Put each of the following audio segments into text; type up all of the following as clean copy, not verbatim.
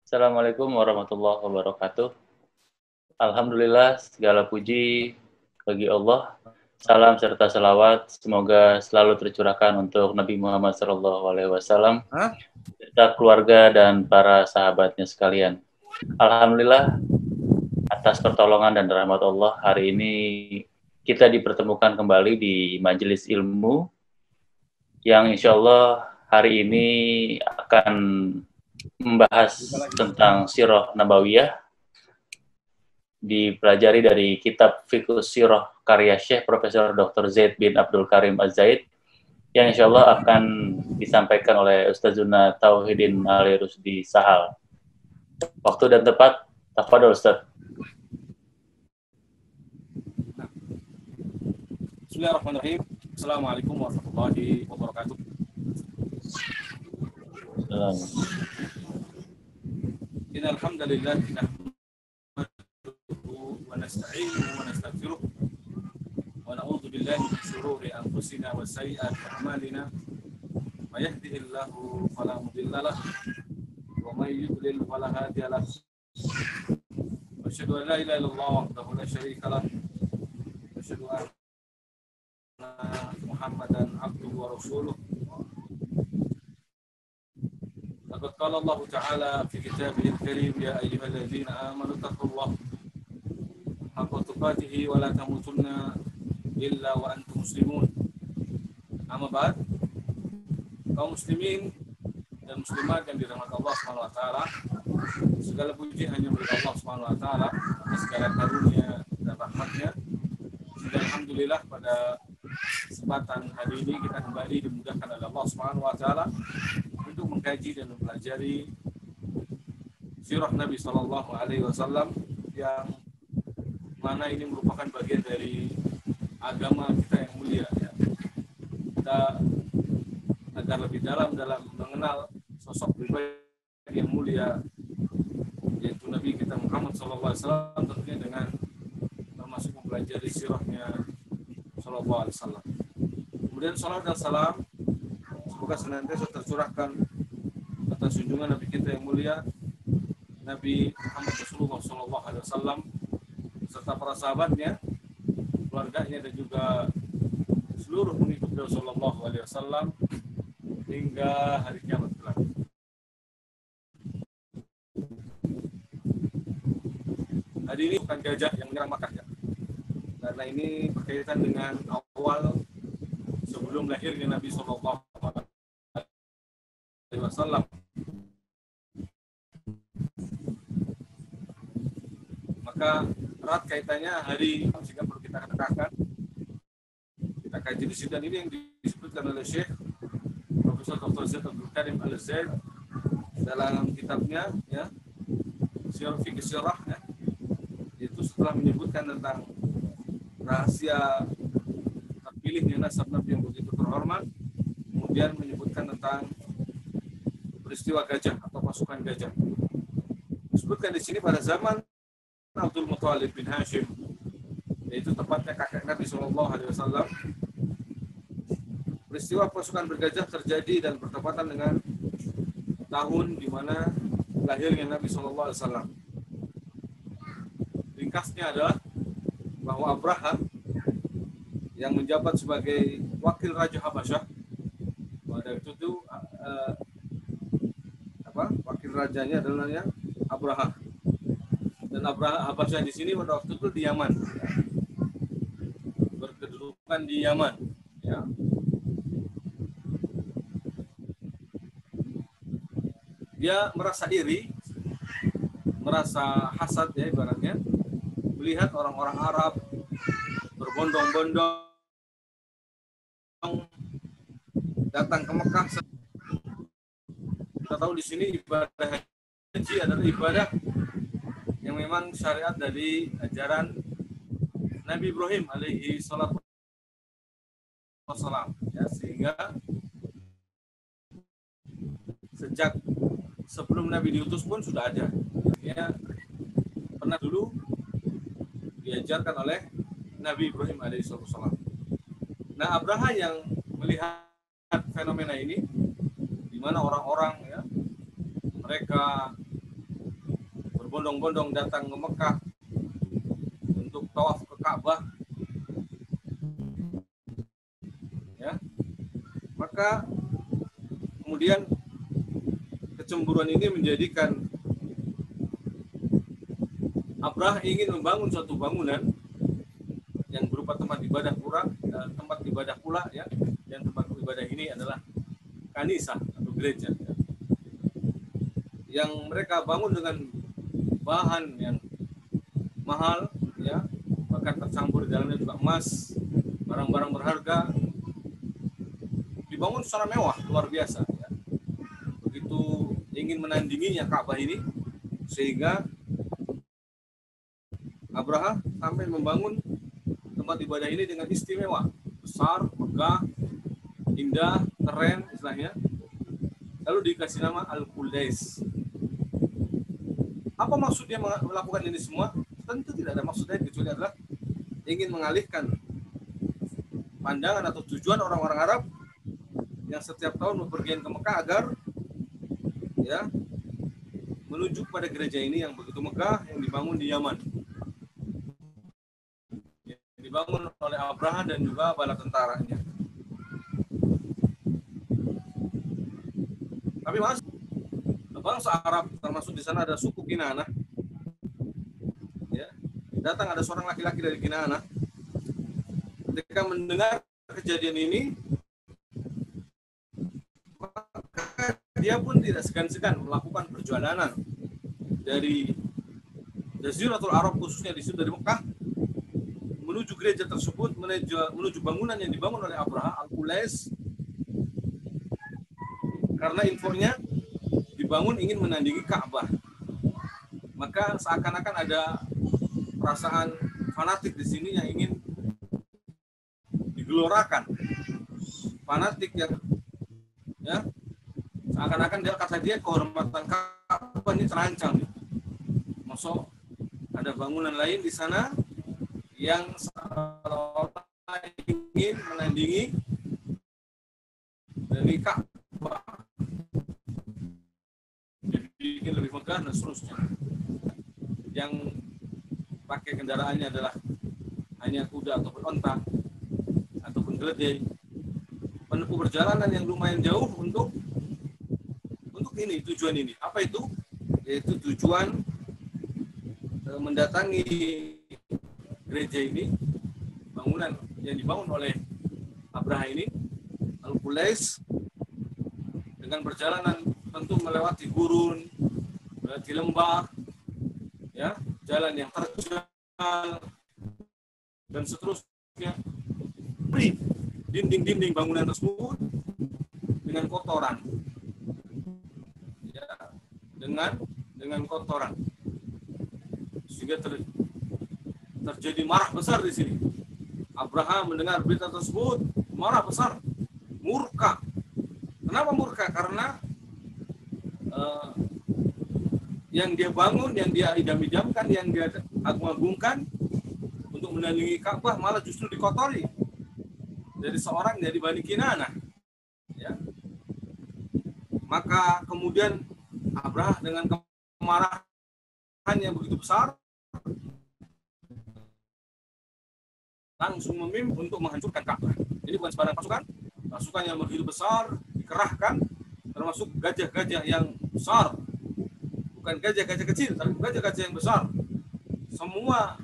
Assalamualaikum warahmatullahi wabarakatuh. Alhamdulillah, segala puji bagi Allah. Salam serta selawat semoga selalu tercurahkan untuk Nabi Muhammad SAW, serta keluarga dan para sahabatnya sekalian. Alhamdulillah, atas pertolongan dan rahmat Allah, hari ini kita dipertemukan kembali di majelis ilmu yang insya Allah hari ini akan membahas tentang Sirah Nabawiyah, dipelajari dari kitab Fiqh Sirah karya Syekh Profesor Dr. Zaid bin Abdul Karim Az-Zaid, yang insya Allah akan disampaikan oleh Ustazuna Tauhidin Ali Rusdi Sahal. Waktu dan tempat, tafadhol Ustaz. Bismillahirrahmanirrahim. Assalamualaikum warahmatullahi wabarakatuh. Innal hamdalillah nahmaduhu wa nasta'inuhu wa nastaghfiruh wa na'udzu billahi min shururi anfusina wa sayyiati a'malina. May yahdihillahu fala mudilla lahu wa may yudlil fala hadiya lahu. Wa asyhadu an la ilaha illallah wahdahu la syarika lahu wa asyhadu anna Muhammadan abduhu wa rasuluh. Laqad qala Allah Ta'ala fi kitabihil karim ya ayyuhalladzina amanu taqullaha haqqa tuqatih wa la tamutunna illa wa antum muslimun. Amma ba'd. Kaum muslimin dan muslimat yang dirahmati Allah Subhanahu wa taala, segala puji hanya milik Allah Subhanahu wa taala atas segala karunia dan rahmatnya. Sehingga alhamdulillah pada kesempatan hari ini kita kembali dimudahkan oleh Allah Subhanahu wa taala untuk mengkaji dan mempelajari sirah Nabi Shallallahu alaihi wasallam, yang mana ini merupakan bagian dari agama kita yang mulia, ya. Kita agar lebih dalam mengenal sosok pribadi yang mulia, yaitu Nabi kita Muhammad Shallallahu alaihi wasallam, tentunya dengan termasuk mempelajari sirahnya Shallallahu alaihi wasallam. Kemudian salam dan salam semoga senantiasa tercurahkan atas junjungan Nabi kita yang mulia, Nabi Muhammad Rasulullah Shallallahu alaihi wasallam, serta para sahabatnya, keluarganya, dan juga seluruh pengikut beliau Shallallahu alaihi wasallam hingga hari kiamat kelak. Hari ini bukan gajah yang menyerang Makkah, ya. Karena ini berkaitan dengan awal sebelum lahirnya Nabi Shallallahu alaihi wasallam. Maka erat kaitannya hari sehingga perlu kita katakan, kita kaji di sini, dan ini yang disebutkan oleh Syekh Profesor Dr. Zaid Abdul Karim Az-Zaid dalam kitabnya, ya, Sirah Fiqh Sirah, ya, itu setelah menyebutkan tentang rahasia terpilihnya nasab Nabi yang begitu terhormat, kemudian menyebutkan tentang peristiwa gajah atau pasukan gajah. Disebutkan di sini pada zaman Abdul Muthalib bin Hashim, yaitu tepatnya kakek Nabi Shallallahu alaihi wasallam. Peristiwa pasukan bergajah terjadi dan bertepatan dengan tahun di mana lahirnya Nabi Shallallahu alaihi wasallam. Ringkasnya adalah bahwa Abraha yang menjabat sebagai wakil Raja Habasyah, pada itu tuh wakil rajanya adalah yang Abraha, dan Abraha Habasyah di sini pada waktu itu di Yaman, ya. Berkedudukan di Yaman, ya. Dia merasa iri, merasa hasad, ya, ibaratnya melihat orang-orang Arab berbondong-bondong datang ke Mekah. Kita tahu di sini ibadah haji adalah ibadah yang memang syariat dari ajaran Nabi Ibrahim alaihi salatu wassalam, ya, sehingga sejak sebelum Nabi diutus pun sudah ada, ya, pernah dulu diajarkan oleh Nabi Ibrahim alaihi salatu wassalam. Nah, Abraha yang melihat fenomena ini, di mana orang-orang, ya, mereka berbondong-bondong datang ke Mekah untuk tawaf ke Ka'bah, ya, maka kemudian kecemburuan ini menjadikan Abrah ingin membangun suatu bangunan yang berupa tempat ibadah pula, ya, dan tempat ibadah ini adalah kanisah atau gereja, ya, yang mereka bangun dengan bahan yang mahal, ya, bahkan tercampur di dalamnya juga emas, barang-barang berharga, dibangun secara mewah luar biasa, ya. Begitu ingin menandinginya Ka'bah ini, sehingga Abraha sampai membangun tempat ibadah ini dengan istimewa, besar, megah, indah, keren istilahnya. Lalu dikasih nama Al-Qulais. Apa maksud dia melakukan ini semua? Tentu tidak ada maksud lain kecuali adalah ingin mengalihkan pandangan atau tujuan orang-orang Arab yang setiap tahun bepergian ke Mekah agar, ya, menuju pada gereja ini yang begitu megah yang dibangun di Yaman, dibangun oleh Abraha dan juga bala tentaranya. Tapi mas, bangsa Arab termasuk di sana ada suku Kinanah, ya, datang ada seorang laki-laki dari Kinanah. Ketika mendengar kejadian ini, maka dia pun tidak segan-segan melakukan perjalanan dari Jaziratul Arab, khususnya di situ dari Mekah, menuju gereja tersebut, menuju bangunan yang dibangun oleh Abraha, Al-Qulais, karena infonya dibangun ingin menandingi Ka'bah. Maka seakan-akan ada perasaan fanatik di sini yang ingin digelorakan. Fanatik yang, ya, seakan-akan dia, kata dia, kehormatan Ka'bah ini terancam. Masuk ada bangunan lain di sana yang seolah-olah ingin menandingi dari Ka'bah, jadi lebih megah dan seterusnya. Yang pakai kendaraannya adalah hanya kuda ataupun onta ataupun keledai, menempuh perjalanan yang lumayan jauh untuk ini, tujuan ini. Apa itu? Yaitu tujuan mendatangi gereja ini, bangunan yang dibangun oleh Abraha ini, Al-Qulais, dengan perjalanan tentu melewati gurun, melewati lembah, ya, jalan yang terjal dan seterusnya. Dinding-dinding bangunan tersebut dengan kotoran, ya, dengan kotoran, sehingga terjadi marah besar di sini. Abraham mendengar berita tersebut, marah besar, murka. Kenapa murka? Karena yang dia bangun, yang dia idam-idamkan, yang dia agung-agungkan untuk menandingi Ka'bah malah justru dikotori dari seorang dari Bani Kinanah, ya. Maka kemudian Abraham dengan kemarahan yang begitu besar langsung memimpin untuk menghancurkan Ka'bah. Jadi bukan sembarang pasukan yang begitu besar dikerahkan, termasuk gajah-gajah yang besar, bukan gajah-gajah kecil, tapi gajah-gajah yang besar. Semua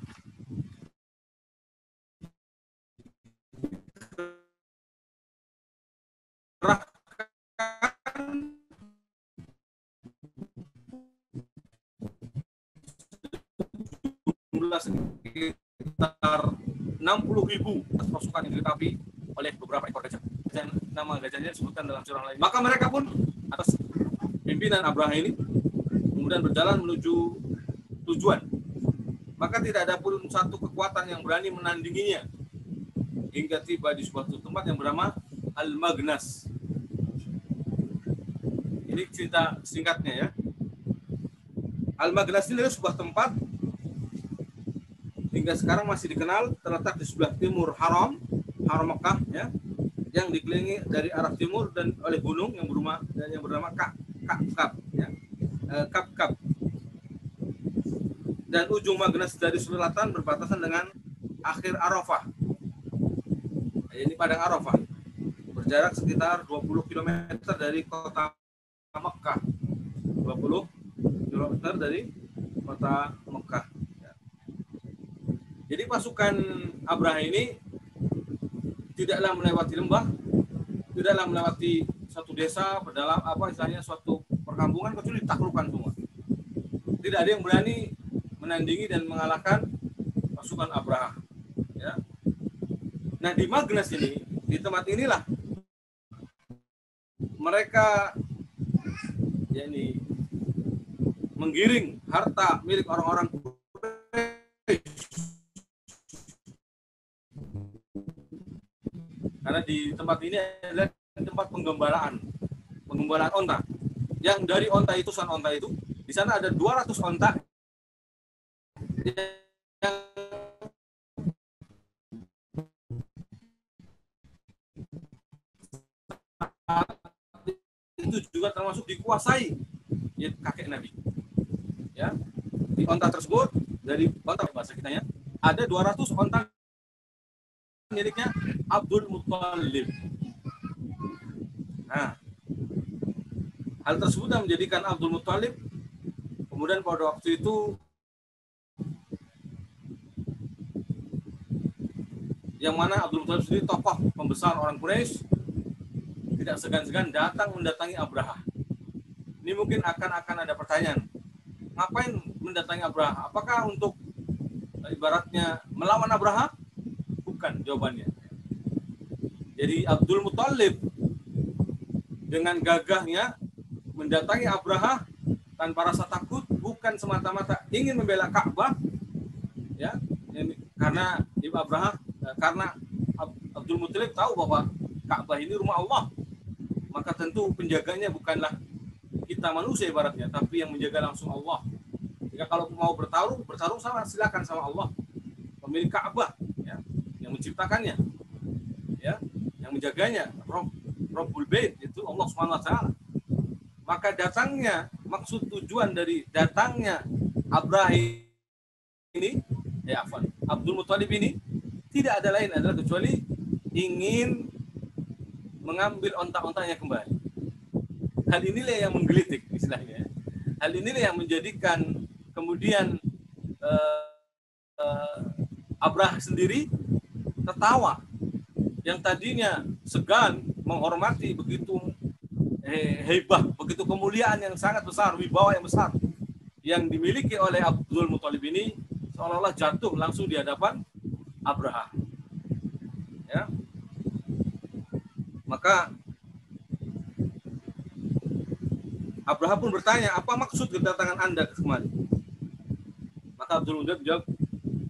kerahkan jumlah sekitar 60.000 pasukan yang dilengkapi oleh beberapa ekor gajah. Dan nama gajahnya disebutkan dalam surah lain. Maka mereka pun atas pimpinan Abraha ini kemudian berjalan menuju tujuan. Maka tidak ada pun satu kekuatan yang berani menandinginya hingga tiba di suatu tempat yang bernama Al-Maghnas. Ini cerita singkatnya, ya. Al-Maghnas ini adalah sebuah tempat hingga sekarang masih dikenal, terletak di sebelah timur Haram Mekah, ya, yang dikelilingi dari arah timur dan oleh gunung yang bernama Ka'kab, ya. Ka'kab. dan ujung Magnes dari selatan berbatasan dengan akhir Arafah. Ini padang Arafah. Berjarak sekitar 20 km dari kota Mekah. 20 km dari kota Mekah. Jadi pasukan Abraha ini tidaklah melewati lembah, tidaklah melewati satu desa, berdalam suatu perkampungan, kecuali ditaklukkan semua. Tidak ada yang berani menandingi dan mengalahkan pasukan Abraha. Ya. Nah di Magnes ini, di tempat inilah mereka menggiring harta milik orang-orang karena di tempat ini adalah tempat penggembalaan onta. Yang dari onta itu, di sana ada 200 onta yang itu juga termasuk dikuasai kakek Nabi. Ya, di onta tersebut, dari onta bahasa kitanya, ada 200 onta miliknya Abdul Muttalib. Nah, hal tersebut yang menjadikan Abdul Muttalib kemudian pada waktu itu yang mana Abdul Muttalib sendiri tokoh pembesar orang Quraisy tidak segan-segan datang mendatangi Abraha. Ini mungkin akan ada pertanyaan, ngapain mendatangi Abraha? Apakah untuk ibaratnya melawan Abraha? Bukan jawabannya. Jadi Abdul Muttalib dengan gagahnya mendatangi Abraha tanpa rasa takut, bukan semata-mata ingin membela Ka'bah, ya, karena Abdul Muttalib tahu bahwa Ka'bah ini rumah Allah, maka tentu penjaganya bukanlah kita manusia ibaratnya, tapi yang menjaga langsung Allah. Jika kalau mau bertarung silakan sama Allah, pemilik Ka'bah, ya, yang menciptakannya, ya, yang menjaganya, Rabbul Bait, itu Allah Subhanahu wa taala. Maka maksud tujuan dari datangnya Abraha ini, Abdul Muttalib ini tidak ada lain adalah kecuali ingin mengambil onta-ontanya kembali. Hal inilah yang menggelitik istilahnya. Hal inilah yang menjadikan kemudian Abraha sendiri tertawa. Yang tadinya segan menghormati begitu hebat, begitu kemuliaan yang sangat besar, wibawa yang besar yang dimiliki oleh Abdul Muttalib ini, seolah-olah jatuh langsung di hadapan Abraha. Ya. Maka Abraha pun bertanya, apa maksud kedatangan Anda kemari? Maka Abdul Muttalib jawab,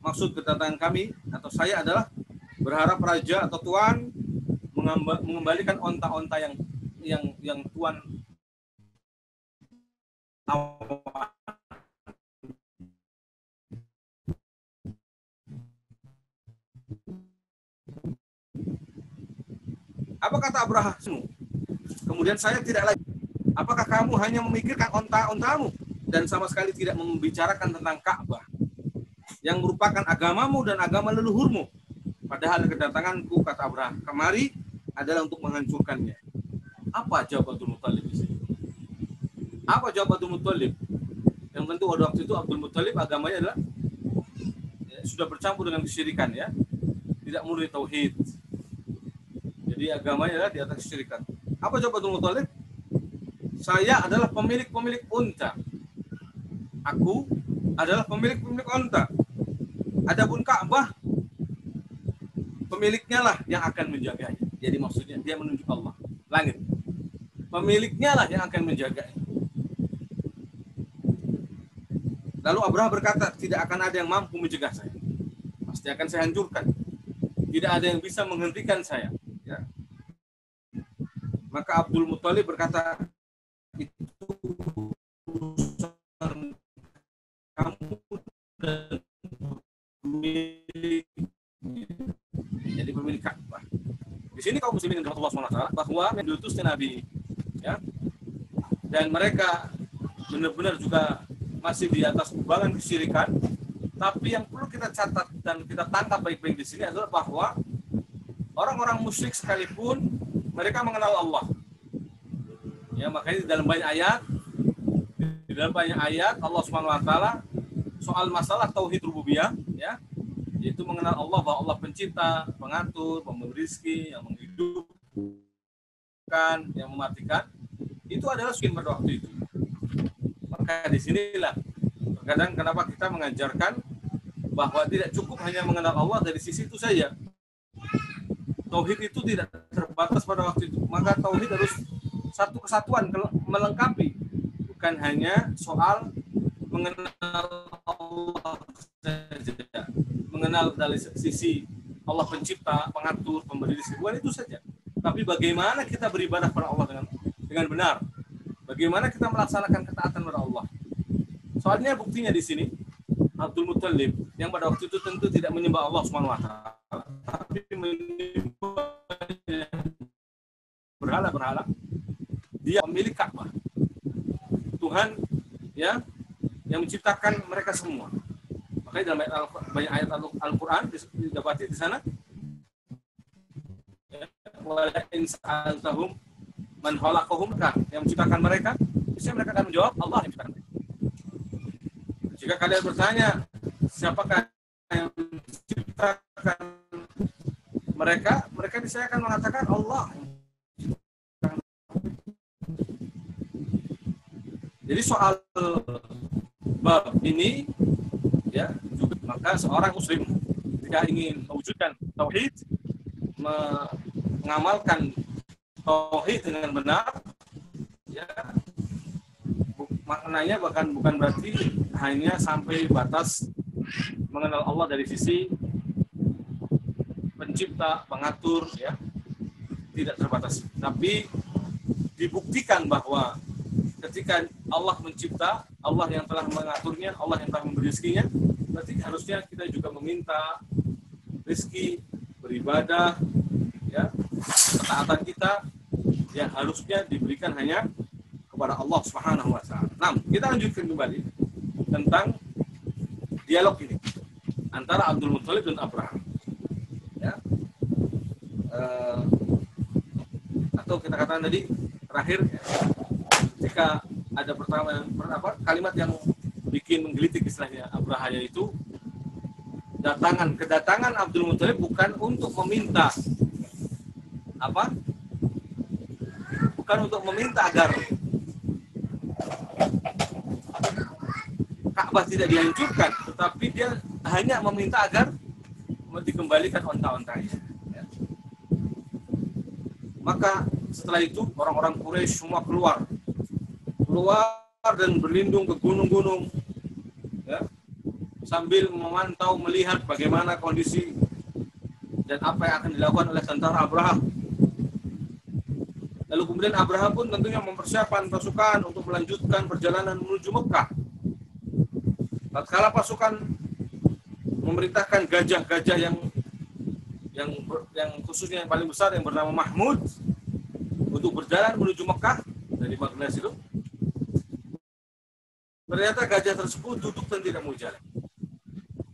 maksud kedatangan kami atau saya adalah berharap raja atau tuan mengembalikan onta-onta yang tuan Apa kata Abraha? Kemudian saya tidak lagi. Apakah kamu hanya memikirkan onta-ontamu dan sama sekali tidak membicarakan tentang Ka'bah yang merupakan agamamu dan agama leluhurmu? Padahal kedatanganku, kata Abraha, kemari adalah untuk menghancurkannya. Apa jawab Abdul Muttalib di sini? Apa jawab Abdul Muttalib? Yang tentu pada waktu itu Abdul Muttalib agamanya adalah sudah bercampur dengan kesyirikan, ya, tidak murni tauhid. Jadi agamanya adalah di atas kesyirikan. Apa jawab Abdul Muttalib? Saya adalah pemilik unta. Aku adalah pemilik unta. Adapun Ka'bah, pemiliknya lah yang akan menjaganya. Jadi maksudnya dia menunjuk Allah, langit. Pemiliknya lah yang akan menjaganya. Lalu Abraha berkata, tidak akan ada yang mampu mencegah saya. Pasti akan saya hancurkan. Tidak ada yang bisa menghentikan saya. Ya. Maka Abdul Muttalib berkata, itu urusan kamu dan jadi pemilik Ka'bah. Di sini kaum muslimin yang Allah SWT bahwa diutusnya Nabi, ya, dan mereka benar-benar juga masih di atas kubangan kesyirikan. Tapi yang perlu kita catat dan kita tangkap baik-baik di sini adalah bahwa orang-orang musyrik sekalipun mereka mengenal Allah. Ya, makanya di dalam banyak ayat Allah Subhanahu wa taala soal masalah tauhid rububiyah, ya, yaitu mengenal Allah, bahwa Allah pencipta, pengatur, pemberi rezeki, yang menghidupkan, yang mematikan, itu adalah suci pada waktu itu. Maka disinilah terkadang kenapa kita mengajarkan bahwa tidak cukup hanya mengenal Allah dari sisi itu saja. Tauhid itu tidak terbatas pada waktu itu. Maka tauhid harus satu kesatuan, melengkapi. Bukan hanya soal mengenal Allah saja. Mengenal dari sisi Allah pencipta, pengatur, pemberi rezeki. Bukan itu saja. Tapi bagaimana kita beribadah kepada Allah dengan benar. Bagaimana kita melaksanakan ketaatan kepada Allah. Soalnya buktinya di sini Abdul Muttalib yang pada waktu itu tentu tidak menyembah Allah Subhanahu wa taala, tapi menyembah berhala-berhala. Dia pemilik Ka'bah. Tuhan, ya, yang menciptakan mereka semua. Makanya dalam banyak ayat Al-Qur'an didapati di sana, wala in sa'altahum man khalaqahum, yang menciptakan mereka, bisa mereka akan menjawab Allah yang menciptakan mereka. Jika kalian bertanya siapakah yang menciptakan mereka, saya akan mengatakan Allah. Jadi soal bab ini, ya, juga, maka seorang muslim jika ingin mewujudkan tauhid, mengamalkan tauhid dengan benar, ya, maknanya bukan berarti hanya sampai batas mengenal Allah dari sisi pencipta, pengatur, ya, tidak terbatas. Tapi dibuktikan bahwa ketika Allah mencipta, Allah yang telah mengaturnya, Allah yang telah memberi rezekinya, berarti harusnya kita juga meminta rezeki, beribadah, ya, ketaatan kita, ya, harusnya diberikan hanya kepada Allah Subhanahu wa taala. Nah, kita lanjutkan kembali tentang dialog ini antara Abdul Muttalib dan Abraham. Ya. Atau kita katakan tadi terakhir, ketika ada kalimat yang bikin menggelitik istilahnya Abraham, itu kedatangan Abdul Muttalib bukan untuk meminta bukan untuk meminta agar Ka'bah tidak dihancurkan, tetapi dia hanya meminta agar dikembalikan onta-ontanya. Ya. Maka setelah itu orang-orang Quraisy semua keluar dan berlindung ke gunung-gunung, ya, sambil memantau, melihat bagaimana kondisi dan apa yang akan dilakukan oleh tentara Abraham. Lalu kemudian Abraham pun tentunya mempersiapkan pasukan untuk melanjutkan perjalanan menuju Mekah. Tatkala pasukan memerintahkan gajah-gajah yang khususnya yang paling besar yang bernama Mahmud untuk berjalan menuju Mekah dari Baghdad itu, ternyata gajah tersebut duduk dan tidak mau jalan.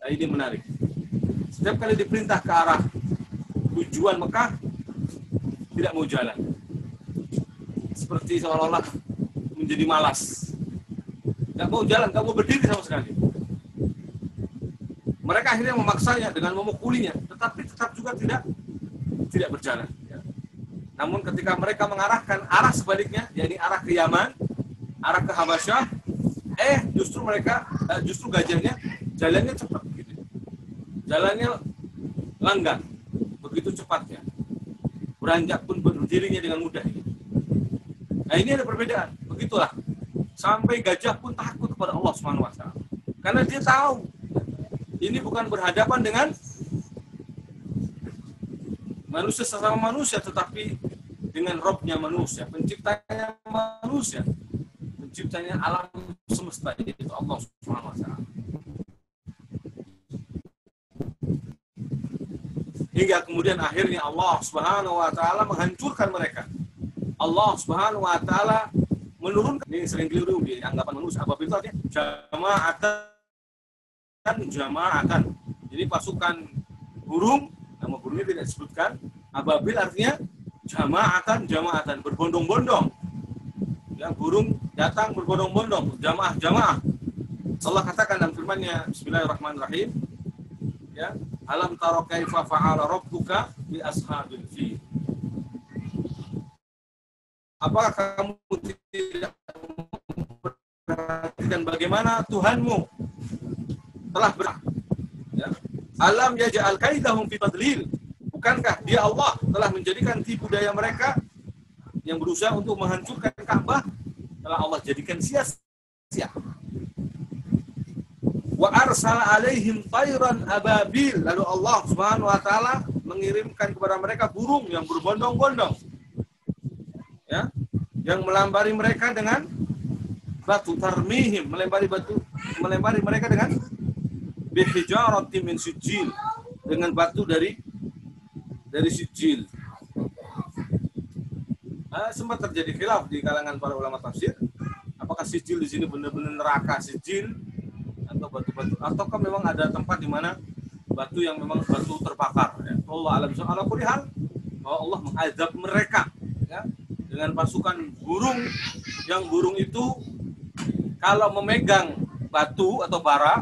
Nah, ini menarik. Setiap kali diperintah ke arah tujuan Mekah, tidak mau jalan. Seperti seolah-olah menjadi malas. Tidak mau jalan, tidak mau berdiri sama sekali. Mereka akhirnya memaksanya dengan memukulinya, tetapi tetap juga tidak berjalan. Ya. Namun ketika mereka mengarahkan arah sebaliknya, yakni arah ke Yaman, arah ke Habasyah, justru gajahnya jalannya cepat, gitu. Jalannya langgang, begitu cepatnya. Beranjak pun berdirinya dengan mudah. Gitu. Nah, ini ada perbedaan. Begitulah. Sampai gajah pun takut kepada Allah Subhanahu wa taala. Karena dia tahu ini bukan berhadapan dengan manusia sesama manusia, tetapi dengan Robnya manusia, penciptanya manusia, penciptanya alam semesta, yaitu Allah Subhanahu wa taala. Hingga kemudian akhirnya Allah Subhanahu wa taala menghancurkan mereka. Allah Subhanahu wa taala menurunkan, ini sering keliru di anggapan manusia. Ababil itu artinya jama'atan. Jadi pasukan burung, nama burungnya tidak disebutkan. Ababil artinya jama'atan, berbondong-bondong. Ya, burung datang berbondong-bondong, jamaah. Allah katakan dalam firman-Nya, Bismillahirrahmanirrahim. Ya, alam tara kaifa fa'ala rabbuka bi ashabil fil. Apakah kamu tidak memperhatikan bagaimana Tuhanmu telah ya? Alam yaj'al kaidahum fi tadlil. Bukankah Dia Allah telah menjadikan tipu daya mereka yang berusaha untuk menghancurkan Ka'bah telah Allah jadikan sia-sia. Wa arsala alaihim tayran ababil. Lalu Allah Subhanahu wa taala mengirimkan kepada mereka burung yang berbondong-bondong. Ya, yang melempari mereka dengan batu, tarmihim, melempari mereka dengan bihijaratin min sijil, dengan batu dari sijil. Sempat terjadi khilaf di kalangan para ulama tafsir, apakah sijil di sini benar-benar neraka sijil atau batu-batu, ataukah memang ada tempat di mana batu yang memang batu terbakar. Ya. Allah alam ala kulli hal, bahwa Allah mengazab mereka, ya, dengan pasukan burung, yang burung itu kalau memegang batu atau bara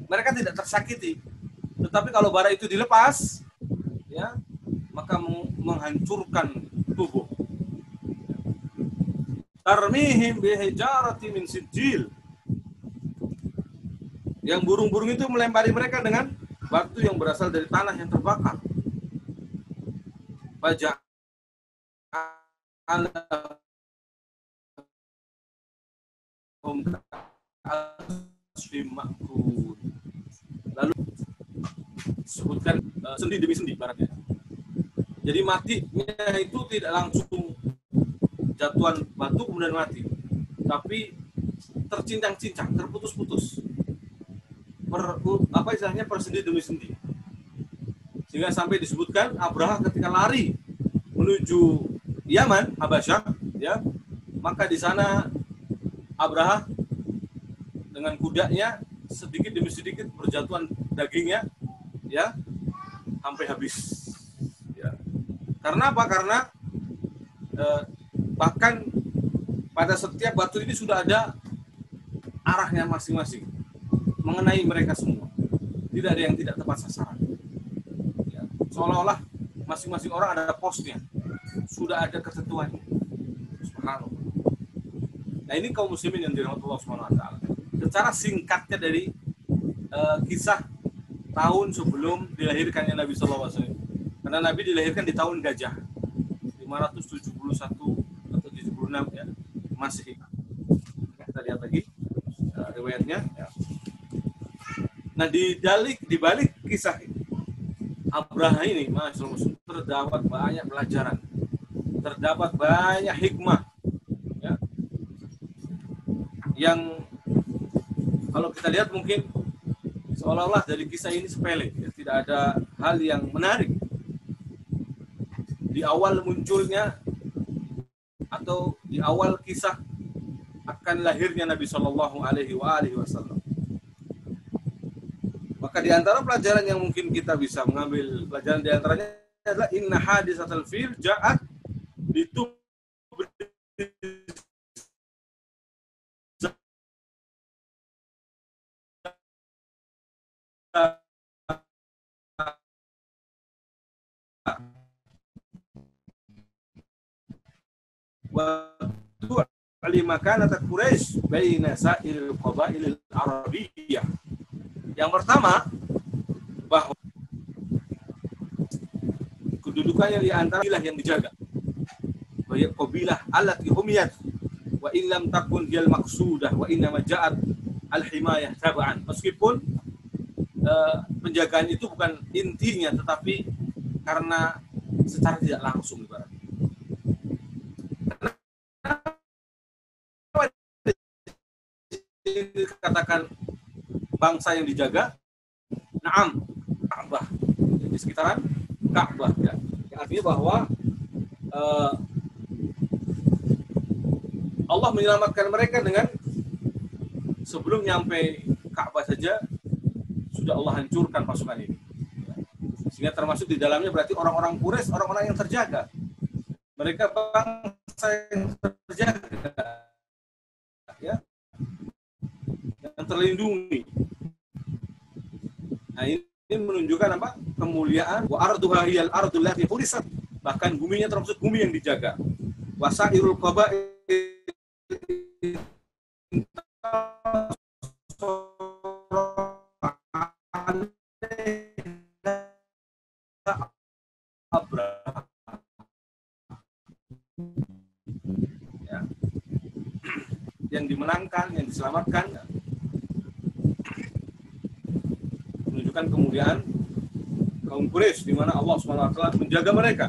mereka tidak tersakiti, tetapi kalau bara itu dilepas, ya, maka menghancurkan tubuh. Tarmihim bihijarati min sijil. Yang burung-burung itu melempari mereka dengan batu yang berasal dari tanah yang terbakar. Lalu sebutkan sendi demi sendi baratnya. Jadi matinya itu tidak langsung jatuhan batu kemudian mati, tapi tercincang-cincang, terputus-putus. Per sendi demi sendi. Sehingga sampai disebutkan Abraha ketika lari menuju Yaman, Habasyah, ya, maka di sana Abraha dengan kudanya sedikit demi sedikit berjatuhan dagingnya, ya, sampai habis. Ya. Karena apa? Karena bahkan pada setiap batu ini sudah ada arahnya masing-masing mengenai mereka semua. Tidak ada yang tidak tepat sasaran. Ya. Seolah-olah masing-masing orang ada posnya, sudah ada ketentuannya. Subhanallah. Nah, ini kaum muslimin yang dirahmati Allah Subhanahu wa taala. Secara singkatnya dari kisah tahun sebelum dilahirkannya Nabi sallallahu alaihi wasallam. Karena Nabi dilahirkan di tahun Gajah 571 atau 76, ya, Masehi. Kita lihat lagi riwayatnya. Ya. Nah, di balik kisah Abraha ini, Masya, terdapat banyak pelajaran, terdapat banyak hikmah, ya, yang kalau kita lihat mungkin seolah-olah dari kisah ini sepele, ya, tidak ada hal yang menarik. Di awal munculnya atau di awal kisah akan lahirnya Nabi Shallallahu Alaihi Wasallam. Maka di antara pelajaran yang mungkin kita bisa mengambil pelajaran di antaranya adalah inna hadisatal fil ja'at bitubri wa lima kanat Quraisy baina sa'il qabail al-arabiyyah. Yang pertama, bahwa kedudukannya di antara kabilah yang dijaga. Bahwa kabilah allati humiyat wa illam takun hiyal maqsudah wa innama ja'at al-himayah tab'an. Meskipun penjagaan itu bukan intinya, tetapi karena secara tidak langsung ibarat. Dikatakan bangsa yang dijaga, na'am, Ka'bah, di sekitaran Ka'bah, ya. Yang artinya bahwa Allah menyelamatkan mereka dengan sebelum nyampe Ka'bah saja sudah Allah hancurkan pasukan ini. Sehingga termasuk di dalamnya berarti orang-orang Quraisy, orang-orang yang terjaga. Mereka bangsa yang terjaga, ya, yang terlindungi. Nah, ini menunjukkan apa? Kemuliaan. Wa arduha hiyal ardul lati furisat. Bahkan buminya termasuk bumi yang dijaga. Wasairul qaba'il ya. Yang dimenangkan, yang diselamatkan, menunjukkan kemuliaan kaum Quraisy di mana Allah SWT menjaga mereka,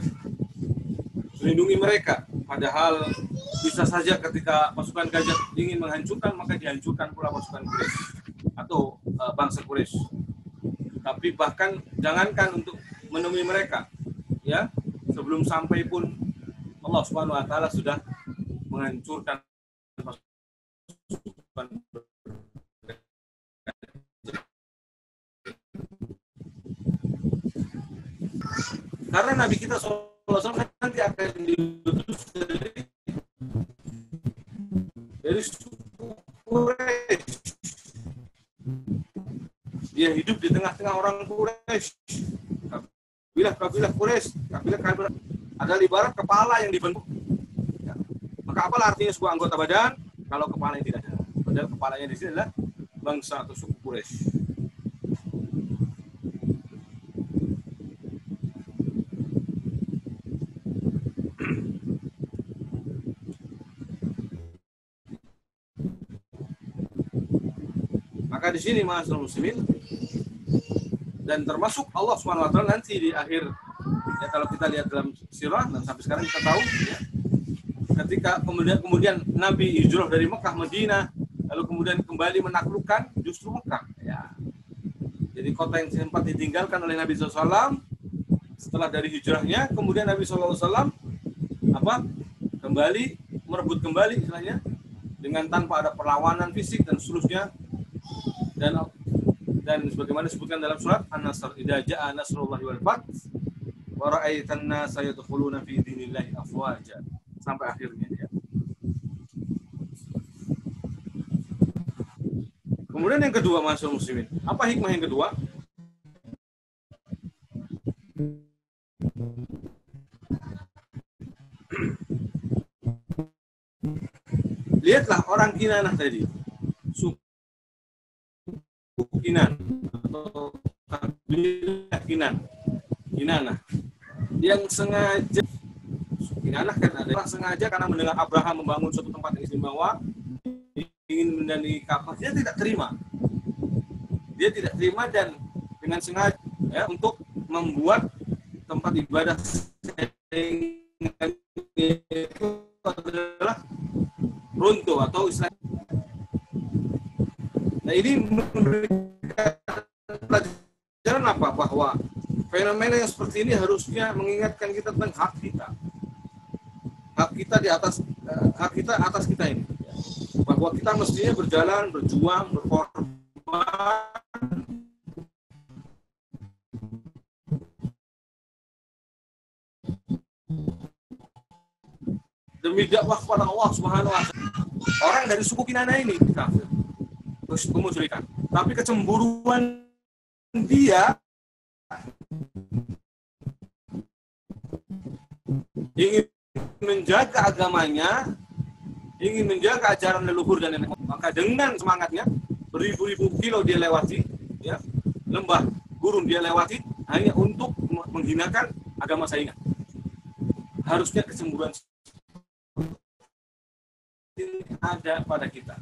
melindungi mereka. Padahal bisa saja ketika pasukan gajah ingin menghancurkan, maka dihancurkan pula pasukan Quraisy atau bangsa Quraisy. Tapi bahkan jangankan untuk menemui mereka, ya, sebelum sampai pun Allah SWT sudah menghancurkan pasukan. Karena Nabi kita SAW nanti akan diutus dari suku Quraisy. Dia hidup di tengah-tengah orang Quraisy. Kabilah Quraisy, kabilah adalah ibarat kepala yang dibentuk. Ya. Maka apalah artinya sebuah anggota badan kalau kepalanya tidak ada? Padahal kepalanya di sini adalah bangsa atau suku Quraisy. Maka di sini ma'asyiral muslimin, dan termasuk Allah SWT nanti di akhir, ya, kalau kita lihat dalam sirah dan sampai sekarang kita tahu, ya, ketika kemudian Nabi hijrah dari Mekah Madinah, lalu kemudian kembali menaklukkan justru Mekah, ya. Jadi kota yang sempat ditinggalkan oleh Nabi SAW setelah dari hijrahnya, kemudian Nabi SAW kembali merebut kembali istilahnya dengan tanpa ada perlawanan fisik dan seterusnya. Dan sebagaimana disebutkan dalam surat An-Nasr, idza jaa nasrullahi wal fath wa ra'aitan nasa yadkhuluna fi dinillahi afwaja, sampai akhirnya, ya. Kemudian yang kedua, ma'asyiral muslimin, apa hikmah yang kedua? Lihatlah orang Kinanah tadi, Kinan atau kabilah Kinanah yang sengaja, Kinanah kan ada sengaja karena mendengar Abraham membangun suatu tempat yang istimewa, ingin mendanai Ka'bah, dia tidak terima dan dengan sengaja, ya, untuk membuat tempat ibadah itu adalah runtuh atau istilah. Nah, ini memberikan pelajaran apa? Bahwa fenomena yang seperti ini harusnya mengingatkan kita tentang hak kita. Hak kita di atas, hak kita atas kita ini. Bahwa kita mestinya berjalan, berjuang, berkorban demi dakwah kepada Allah Subhanahu wa taala. Orang dari suku Kinanah ini kafir, kemusyrikan, tapi kecemburuan dia ingin menjaga agamanya, ingin menjaga ajaran leluhur dan nenek. Maka dengan semangatnya beribu-ribu kilo dia lewati, ya, lembah gurun dia lewati hanya untuk menghinakan agama saingan. Harusnya kecemburuan ini ada pada kita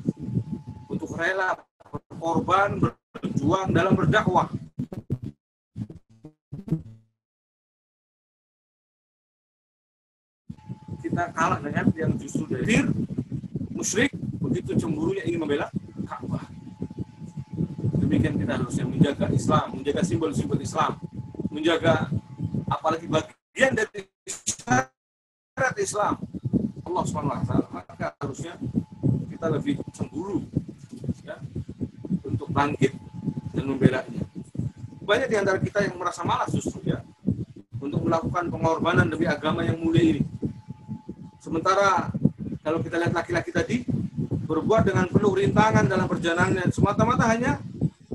untuk rela berkorban, berjuang dalam berdakwah. Kita kalah dengan yang justru dari musyrik, begitu cemburunya ingin membela Ka'bah. Demikian kita harusnya menjaga Islam, menjaga simbol-simbol Islam, menjaga apalagi bagian dari syariat Islam. Allah SWT, maka harusnya kita lebih cemburu ya, untuk bangkit dan membelanya. Banyak di antara kita yang merasa malas justru ya untuk melakukan pengorbanan demi agama yang mulia ini. Sementara kalau kita lihat laki-laki tadi berbuat dengan penuh rintangan dalam perjalanannya semata-mata hanya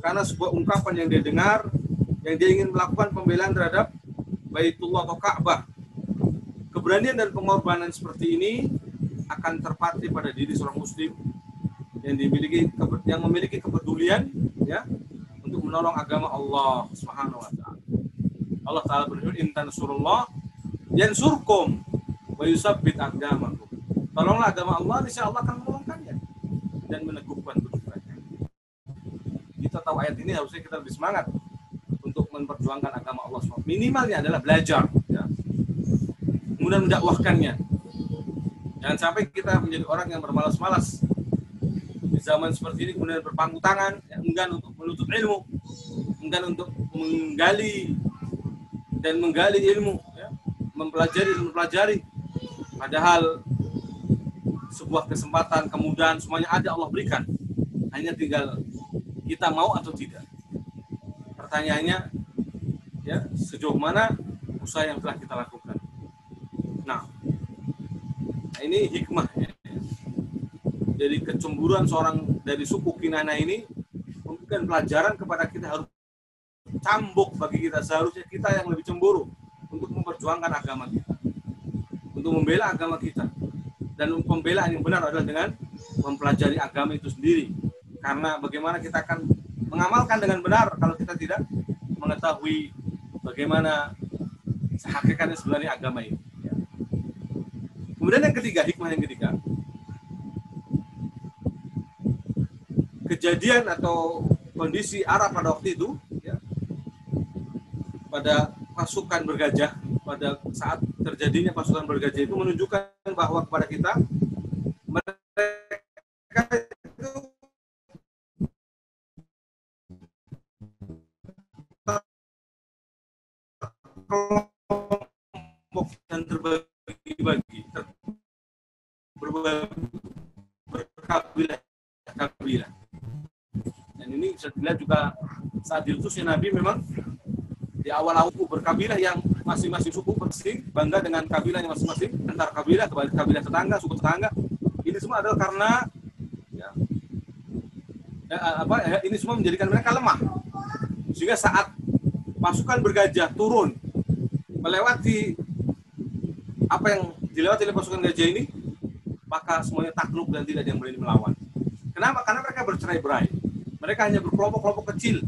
karena sebuah ungkapan yang dia dengar, yang dia ingin melakukan pembelaan terhadap Baitullah atau Ka'bah. Keberanian dan pengorbanan seperti ini akan terpatri pada diri seorang muslim yang memiliki kepedulian ya untuk menolong agama Allah Subhanahu wa taala. Allah taala berfirman, "In tansurullah yansurkum wa yusabbit aqdamakum." Tolonglah agama Allah, insya Allah akan menolongkannya dan meneguhkan kedudukannya. Kita tahu ayat ini harusnya kita lebih semangat untuk memperjuangkan agama Allah SWT. Minimalnya adalah belajar ya. Kemudian mendakwahkannya. Jangan sampai kita menjadi orang yang bermalas-malas di zaman seperti ini, kemudian berpangku tangan, ya, enggan untuk menuntut ilmu, enggan untuk menggali ilmu, ya, mempelajari. Padahal sebuah kesempatan, kemudahan, semuanya ada Allah berikan. Hanya tinggal kita mau atau tidak. Pertanyaannya, ya, sejauh mana usaha yang telah kita lakukan. Nah, ini hikmah. Ya. Jadi kecemburuan seorang dari suku Kinana ini memberikan pelajaran kepada kita, harus cambuk bagi kita. Seharusnya kita yang lebih cemburu untuk memperjuangkan agama kita, untuk membela agama kita. Dan pembelaan yang benar adalah dengan mempelajari agama itu sendiri. Karena bagaimana kita akan mengamalkan dengan benar kalau kita tidak mengetahui bagaimana hakikatnya sebenarnya agama ini. Kemudian yang ketiga, hikmah yang ketiga, kejadian atau kondisi Arab pada waktu itu, ya, pada pasukan bergajah, pada saat terjadinya pasukan bergajah itu menunjukkan bahwa kepada kita mereka itu kelompok dan terbagi-bagi, berkabilah. Dan ini bisa dilihat juga saat diutusnya Nabi, memang di awal berkabilah yang masing-masing suku bersih, bangga dengan kabilahnya masing-masing, antar kabilah ke kabilah tetangga, suku tetangga. Ini semua adalah karena ini semua menjadikan mereka lemah. Sehingga saat pasukan bergajah turun melewati apa yang dilewati oleh pasukan gajah ini, maka semuanya takluk dan tidak ada yang berani melawan. Kenapa? Karena mereka bercerai-berai. Mereka hanya berkelompok-kelompok kecil,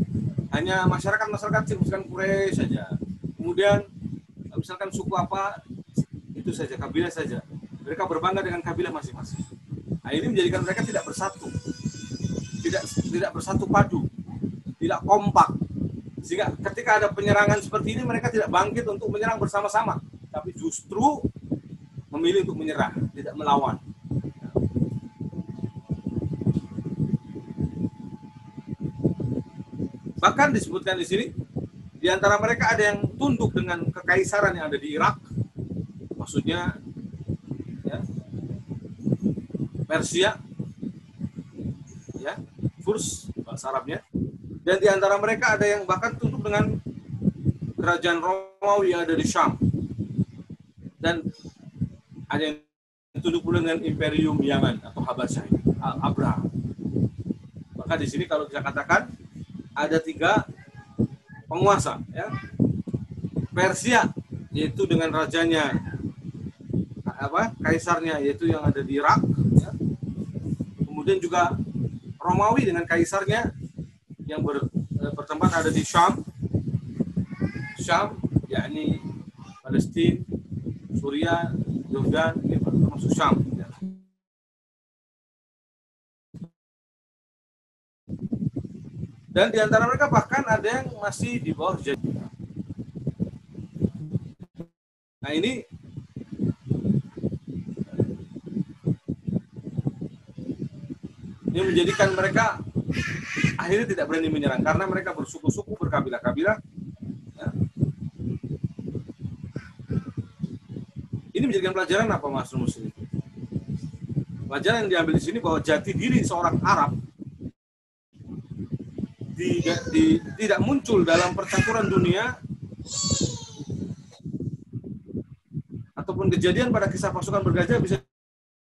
hanya masyarakat kecil, misalkan Quraisy saja. Kemudian misalkan suku apa, itu saja, kabilah saja. Mereka berbangga dengan kabilah masing-masing. Nah, ini menjadikan mereka tidak bersatu, tidak bersatu padu, tidak kompak. Sehingga ketika ada penyerangan seperti ini, mereka tidak bangkit untuk menyerang bersama-sama, tapi justru memilih untuk menyerah, tidak melawan. Bahkan disebutkan di sini, di antara mereka ada yang tunduk dengan kekaisaran yang ada di Irak, maksudnya ya, Persia, ya, Furs bahasa Arabnya. Dan di antara mereka ada yang bahkan tunduk dengan kerajaan Romawi yang ada di Syam. Dan ada yang tunduk pula dengan Imperium Yaman atau Habasyah, Abraham. Maka di sini kalau kita katakan ada 3 penguasa, ya. Persia, yaitu dengan rajanya, kaisarnya, yaitu yang ada di Irak, ya. Kemudian juga Romawi dengan kaisarnya yang bertempat ada di Syam, yakni Palestina, Suriah, Yordan, ini termasuk Syam. Ya. Dan di antara mereka bahkan ada yang masih di bawah jazirah. Nah, ini menjadikan mereka akhirnya tidak berani menyerang karena mereka bersuku-suku, berkabilah-kabilah. Ya. Ini menjadikan pelajaran apa, Mas Muslim? Pelajaran yang diambil di sini bahwa jati diri seorang Arab tidak muncul dalam percaturan dunia ataupun kejadian pada kisah pasukan bergajah bisa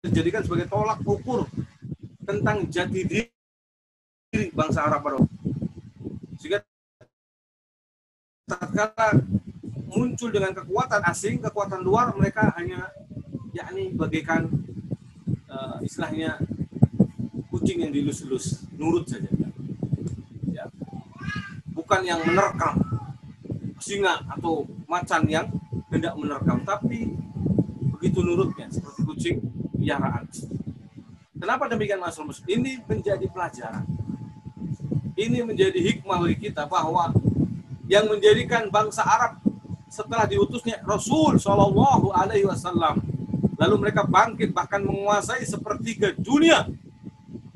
dijadikan sebagai tolak ukur tentang jati diri bangsa Arab pada waktu. Sehingga tatkala muncul dengan kekuatan asing, kekuatan luar, mereka hanya yakni bagaikan istilahnya kucing yang dilus-lus, nurut saja. Ya. Bukan yang menerkam singa atau macan yang hendak menerkam, tapi begitu nurutnya seperti kucing piaraan. Kenapa demikian, Mas Rumus? Ini menjadi pelajaran. Ini menjadi hikmah bagi kita bahwa yang menjadikan bangsa Arab setelah diutusnya Rasul Shallallahu Alaihi Wasallam, lalu mereka bangkit bahkan menguasai sepertiga dunia,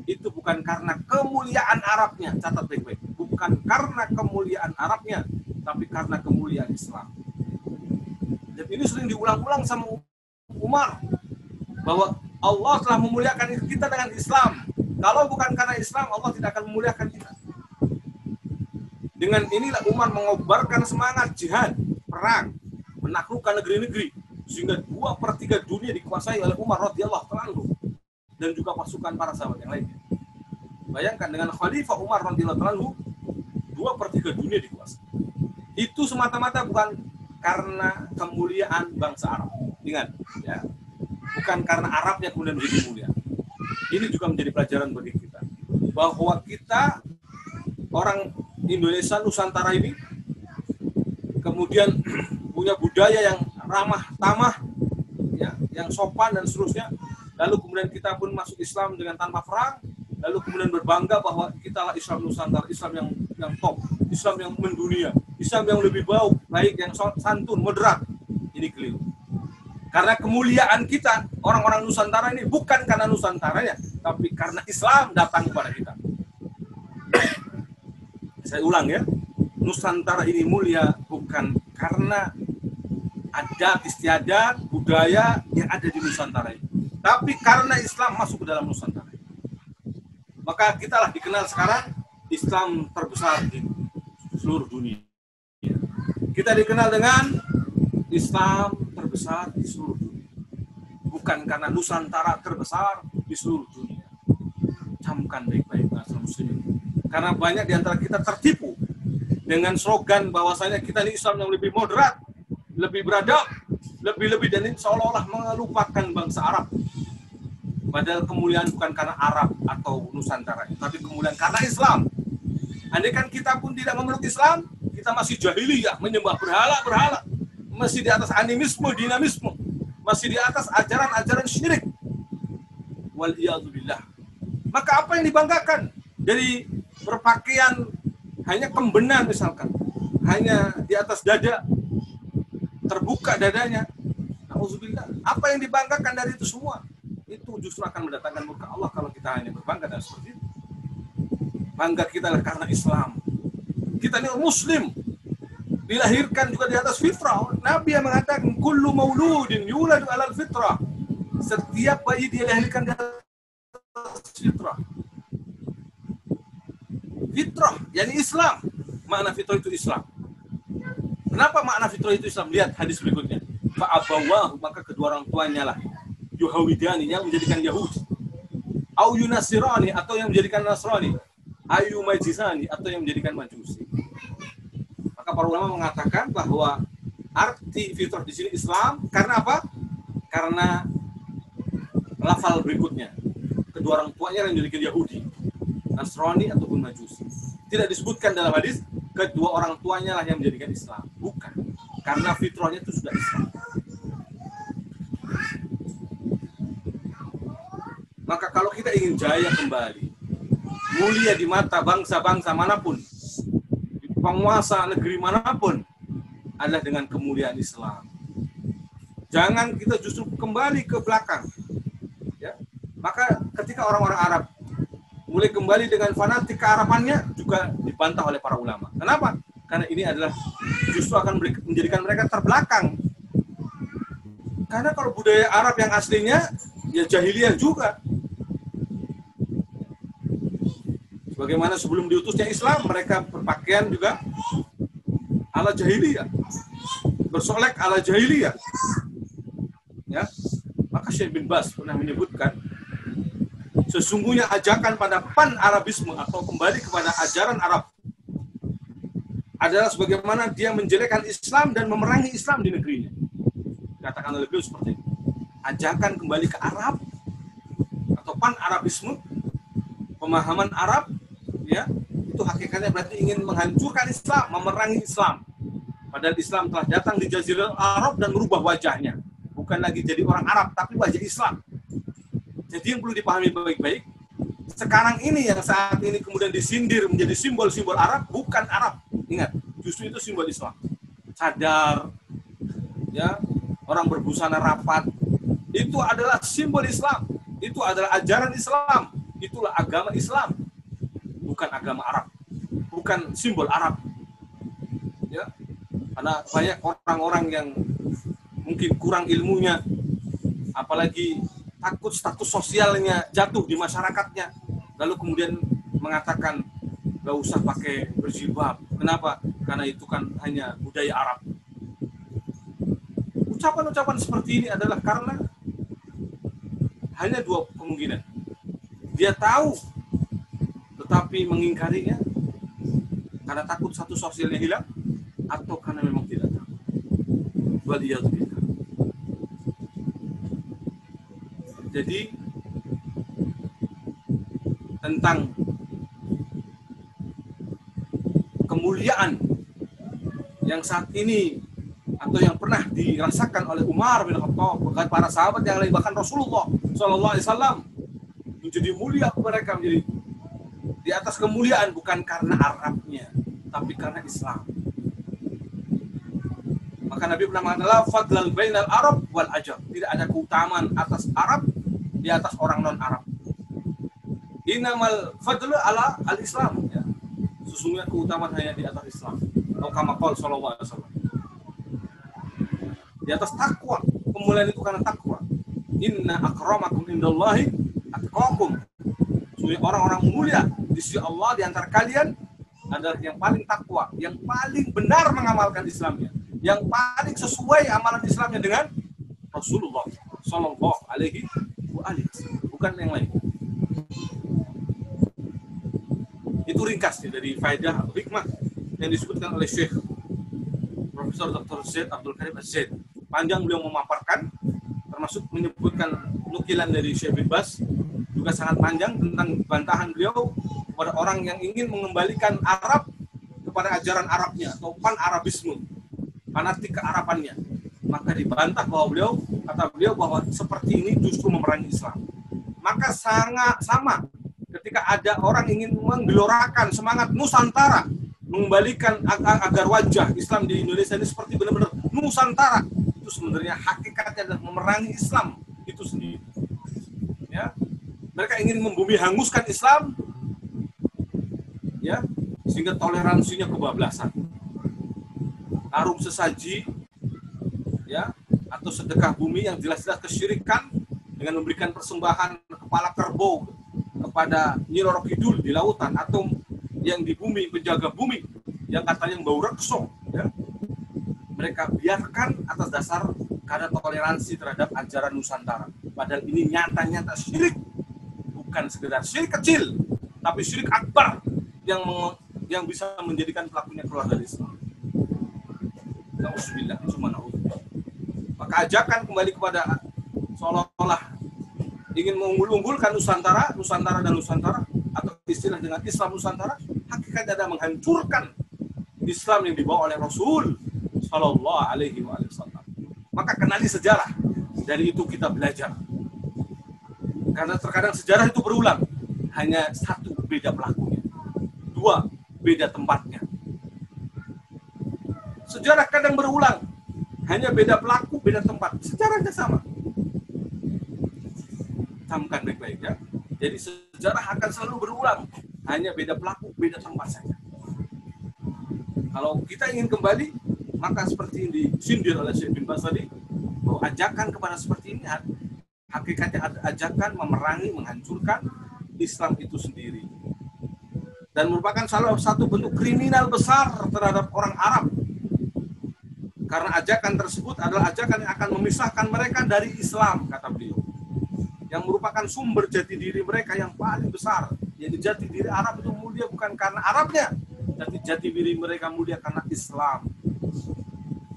itu bukan karena kemuliaan Arabnya, catat baik-baik, bukan karena kemuliaan Arabnya, tapi karena kemuliaan Islam. Dan ini sering diulang-ulang sama Umar, bahwa Allah telah memuliakan kita dengan Islam. Kalau bukan karena Islam, Allah tidak akan memuliakan kita. Dengan inilah Umar mengobarkan semangat jihad, perang, menaklukkan negeri-negeri, sehingga 2/3 dunia dikuasai oleh Umar radhiyallahu anhu dan juga pasukan para sahabat yang lainnya. Bayangkan dengan Khalifah Umar radhiyallahu anhu 2/3 dunia dikuasai. Itu semata-mata bukan karena kemuliaan bangsa Arab. Ingat, ya. Bukan karena Arabnya kemudian menjadi mulia. Ini juga menjadi pelajaran bagi kita bahwa kita orang Indonesia Nusantara ini kemudian punya budaya yang ramah tamah, ya, yang sopan dan seterusnya. Lalu kemudian kita pun masuk Islam dengan tanpa perang. Lalu kemudian berbangga bahwa kita lah Islam Nusantara, Islam yang top, Islam yang mendunia, Islam yang lebih baik, yang santun, moderat. Ini keliru. Karena kemuliaan kita, orang-orang Nusantara ini bukan karena Nusantaranya, tapi karena Islam datang kepada kita. Saya ulang ya, Nusantara ini mulia bukan karena adat istiadat, budaya yang ada di Nusantara ini, tapi karena Islam masuk ke dalam Nusantara. Maka kitalah dikenal sekarang Islam terbesar di seluruh dunia. Kita dikenal dengan Islam terbesar di seluruh dunia. Bukan karena Nusantara terbesar di seluruh dunia. Camkan baik-baik, muslimin. Karena banyak di antara kita tertipu dengan slogan bahwasanya kita ini Islam yang lebih moderat, lebih beradab, lebih-lebih, dan ini seolah-olah melupakan bangsa Arab. Padahal kemuliaan bukan karena Arab atau Nusantara, tapi kemuliaan karena Islam. Andai kan kita pun tidak memeluk Islam, kita masih jahiliyah, menyembah berhala-berhala, masih di atas animisme, dinamisme, masih di atas ajaran-ajaran syirik. Waliyadzubillah. Maka apa yang dibanggakan dari berpakaian hanya kembenan misalkan, hanya di atas dada, terbuka dadanya. Nauzubillah. Apa yang dibanggakan dari itu semua? Itu justru akan mendatangkan murka Allah kalau kita hanya berbangga dan seperti itu. Bangga kita karena Islam. Kita ini muslim, dilahirkan juga di atas fitrah. Nabi yang mengatakan kullu mauludin yuladu alal fitrah. Setiap bayi dilahirkan di atas fitrah. Fitrah, yakni Islam. Makna fitrah itu Islam. Kenapa makna fitrah itu Islam? Lihat hadis berikutnya. Fa'abawahu, maka kedua orang tuanya lah Yuhawidani, yang menjadikan Yahudi, au Yunasirani, atau yang menjadikan Nasrani, ayu Majisani, atau yang menjadikan Majusi. Maka para ulama mengatakan bahwa arti fitrah di sini Islam karena apa? Karena lafal berikutnya, kedua orang tuanya yang menjadikan Yahudi, Nasrani ataupun Majusi. Tidak disebutkan dalam hadis kedua orang tuanya lah yang menjadikan Islam, bukan, karena fitrahnya itu sudah Islam. Maka kalau kita ingin jaya kembali, mulia di mata bangsa-bangsa manapun, di penguasa negeri manapun, adalah dengan kemuliaan Islam. Jangan kita justru kembali ke belakang. Ya. Maka ketika orang-orang Arab mulai kembali dengan fanatik kearabannya, juga dibantah oleh para ulama. Kenapa? Karena ini adalah justru akan menjadikan mereka terbelakang. Karena kalau budaya Arab yang aslinya, ya jahiliyah juga. Sebagaimana sebelum diutusnya Islam, mereka berpakaian juga ala jahiliyah, bersolek ala jahiliyah. Ya, maka Syekh bin Baz pernah menyebutkan, sesungguhnya ajakan pada pan-Arabisme atau kembali kepada ajaran Arab adalah sebagaimana dia menjelekkan Islam dan memerangi Islam di negerinya. Katakan oleh beliau seperti itu. Ajakan kembali ke Arab atau pan-Arabisme, pemahaman Arab, ya, itu hakikatnya berarti ingin menghancurkan Islam, memerangi Islam. Padahal Islam telah datang di Jazirah Arab dan merubah wajahnya. Bukan lagi jadi orang Arab, tapi wajah Islam. Jadi yang perlu dipahami baik-baik, sekarang ini yang saat ini kemudian disindir menjadi simbol-simbol Arab, bukan Arab. Ingat, justru itu simbol Islam. Cadar, ya, orang berbusana rapat, itu adalah simbol Islam. Itu adalah ajaran Islam. Itulah agama Islam. Bukan agama Arab. Bukan simbol Arab. Ya, karena banyak orang-orang yang mungkin kurang ilmunya, apalagi takut status sosialnya jatuh di masyarakatnya, lalu kemudian mengatakan gak usah pakai berjilbab. Kenapa? Karena itu kan hanya budaya Arab. Ucapan-ucapan seperti ini adalah karena hanya dua kemungkinan. Dia tahu tetapi mengingkarinya karena takut status sosialnya hilang, atau karena memang tidak tahu. Waliyadzubillah. Jadi tentang kemuliaan yang saat ini atau yang pernah dirasakan oleh Umar bin Khattab, bahkan para sahabat yang lain, bahkan Rasulullah Shallallahu Alaihi Wasallam, menjadi mulia mereka, menjadi di atas kemuliaan bukan karena Arabnya, tapi karena Islam. Maka Nabi pernah mengatakan, la fadlal bainal Arab wal ajam. Tidak ada keutamaan atas Arab di atas orang non-Arab. Innamal fadlu ala al-Islam. Ya. Sesungguhnya keutamaan hanya di atas Islam. Atau kama qala sallallahu alaihi wasallam. Di atas takwa. Kemuliaan itu karena takwa. Inna akramakum indallahi atqakum. Sesungguhnya orang-orang mulia di sisi Allah di antara kalian adalah yang paling takwa, yang paling benar mengamalkan Islamnya, yang paling sesuai amalan Islamnya dengan Rasulullah Sallallahu Alaihi Wasallam, bukan yang lain. Itu ringkasnya dari faedah hikmah yang disebutkan oleh Syekh Profesor Dr. Zaid Abdul Karim Az-Zaid. Panjang beliau memaparkan, termasuk menyebutkan nukilan dari Syekh bin Baz, juga sangat panjang tentang bantahan beliau kepada orang yang ingin mengembalikan Arab kepada ajaran Arabnya atau pan-Arabisme, fanatik kearabannya. Maka dibantah bahwa kata beliau bahwa seperti ini justru memerangi Islam. Maka sangat sama ketika ada orang ingin menggelorakan semangat Nusantara, mengembalikan agar wajah Islam di Indonesia ini seperti benar-benar Nusantara, itu sebenarnya hakikatnya adalah memerangi Islam itu sendiri. Ya, mereka ingin membumi hanguskan Islam, ya, sehingga toleransinya kebablasan. Tarung sesaji, ya, atau sedekah bumi yang jelas-jelas kesyirikan dengan memberikan persembahan kepala kerbau kepada Nyi Roro Kidul di lautan, atau yang di bumi, penjaga bumi yang katanya bau rekso, ya. Mereka biarkan atas dasar karena toleransi terhadap ajaran Nusantara. Padahal ini nyata-nyata syirik, bukan sekedar syirik kecil, tapi syirik akbar yang bisa menjadikan pelakunya keluar dari Islam. Na'udzubillah, cuma na'udzubillah. Maka ajakan kembali kepada seolah-olah ingin mengunggul-unggulkan Nusantara dan Nusantara, atau istilah dengan Islam Nusantara, hakikatnya adalah menghancurkan Islam yang dibawa oleh Rasul Sallallahu Alaihi Wasallam. Maka kenali sejarah, dari itu kita belajar. Karena terkadang sejarah itu berulang, hanya satu beda pelakunya, dua beda tempatnya. Sejarah kadang berulang, hanya beda pelaku, beda tempat. Sejarahnya sama. Camkan baik-baik, ya. Jadi sejarah akan selalu berulang, hanya beda pelaku, beda tempat saja. Kalau kita ingin kembali, maka seperti ini disindir oleh Syekh bin Baz tadi, bahwa ajakan kepada seperti ini hakikatnya ajakan memerangi, menghancurkan Islam itu sendiri. dan merupakan salah satu bentuk kriminal besar terhadap orang Arab. Karena ajakan tersebut adalah ajakan yang akan memisahkan mereka dari Islam, kata beliau. Yang merupakan sumber jati diri mereka yang paling besar. Jadi jati diri Arab itu mulia bukan karena Arabnya, tapi jati diri mereka mulia karena Islam.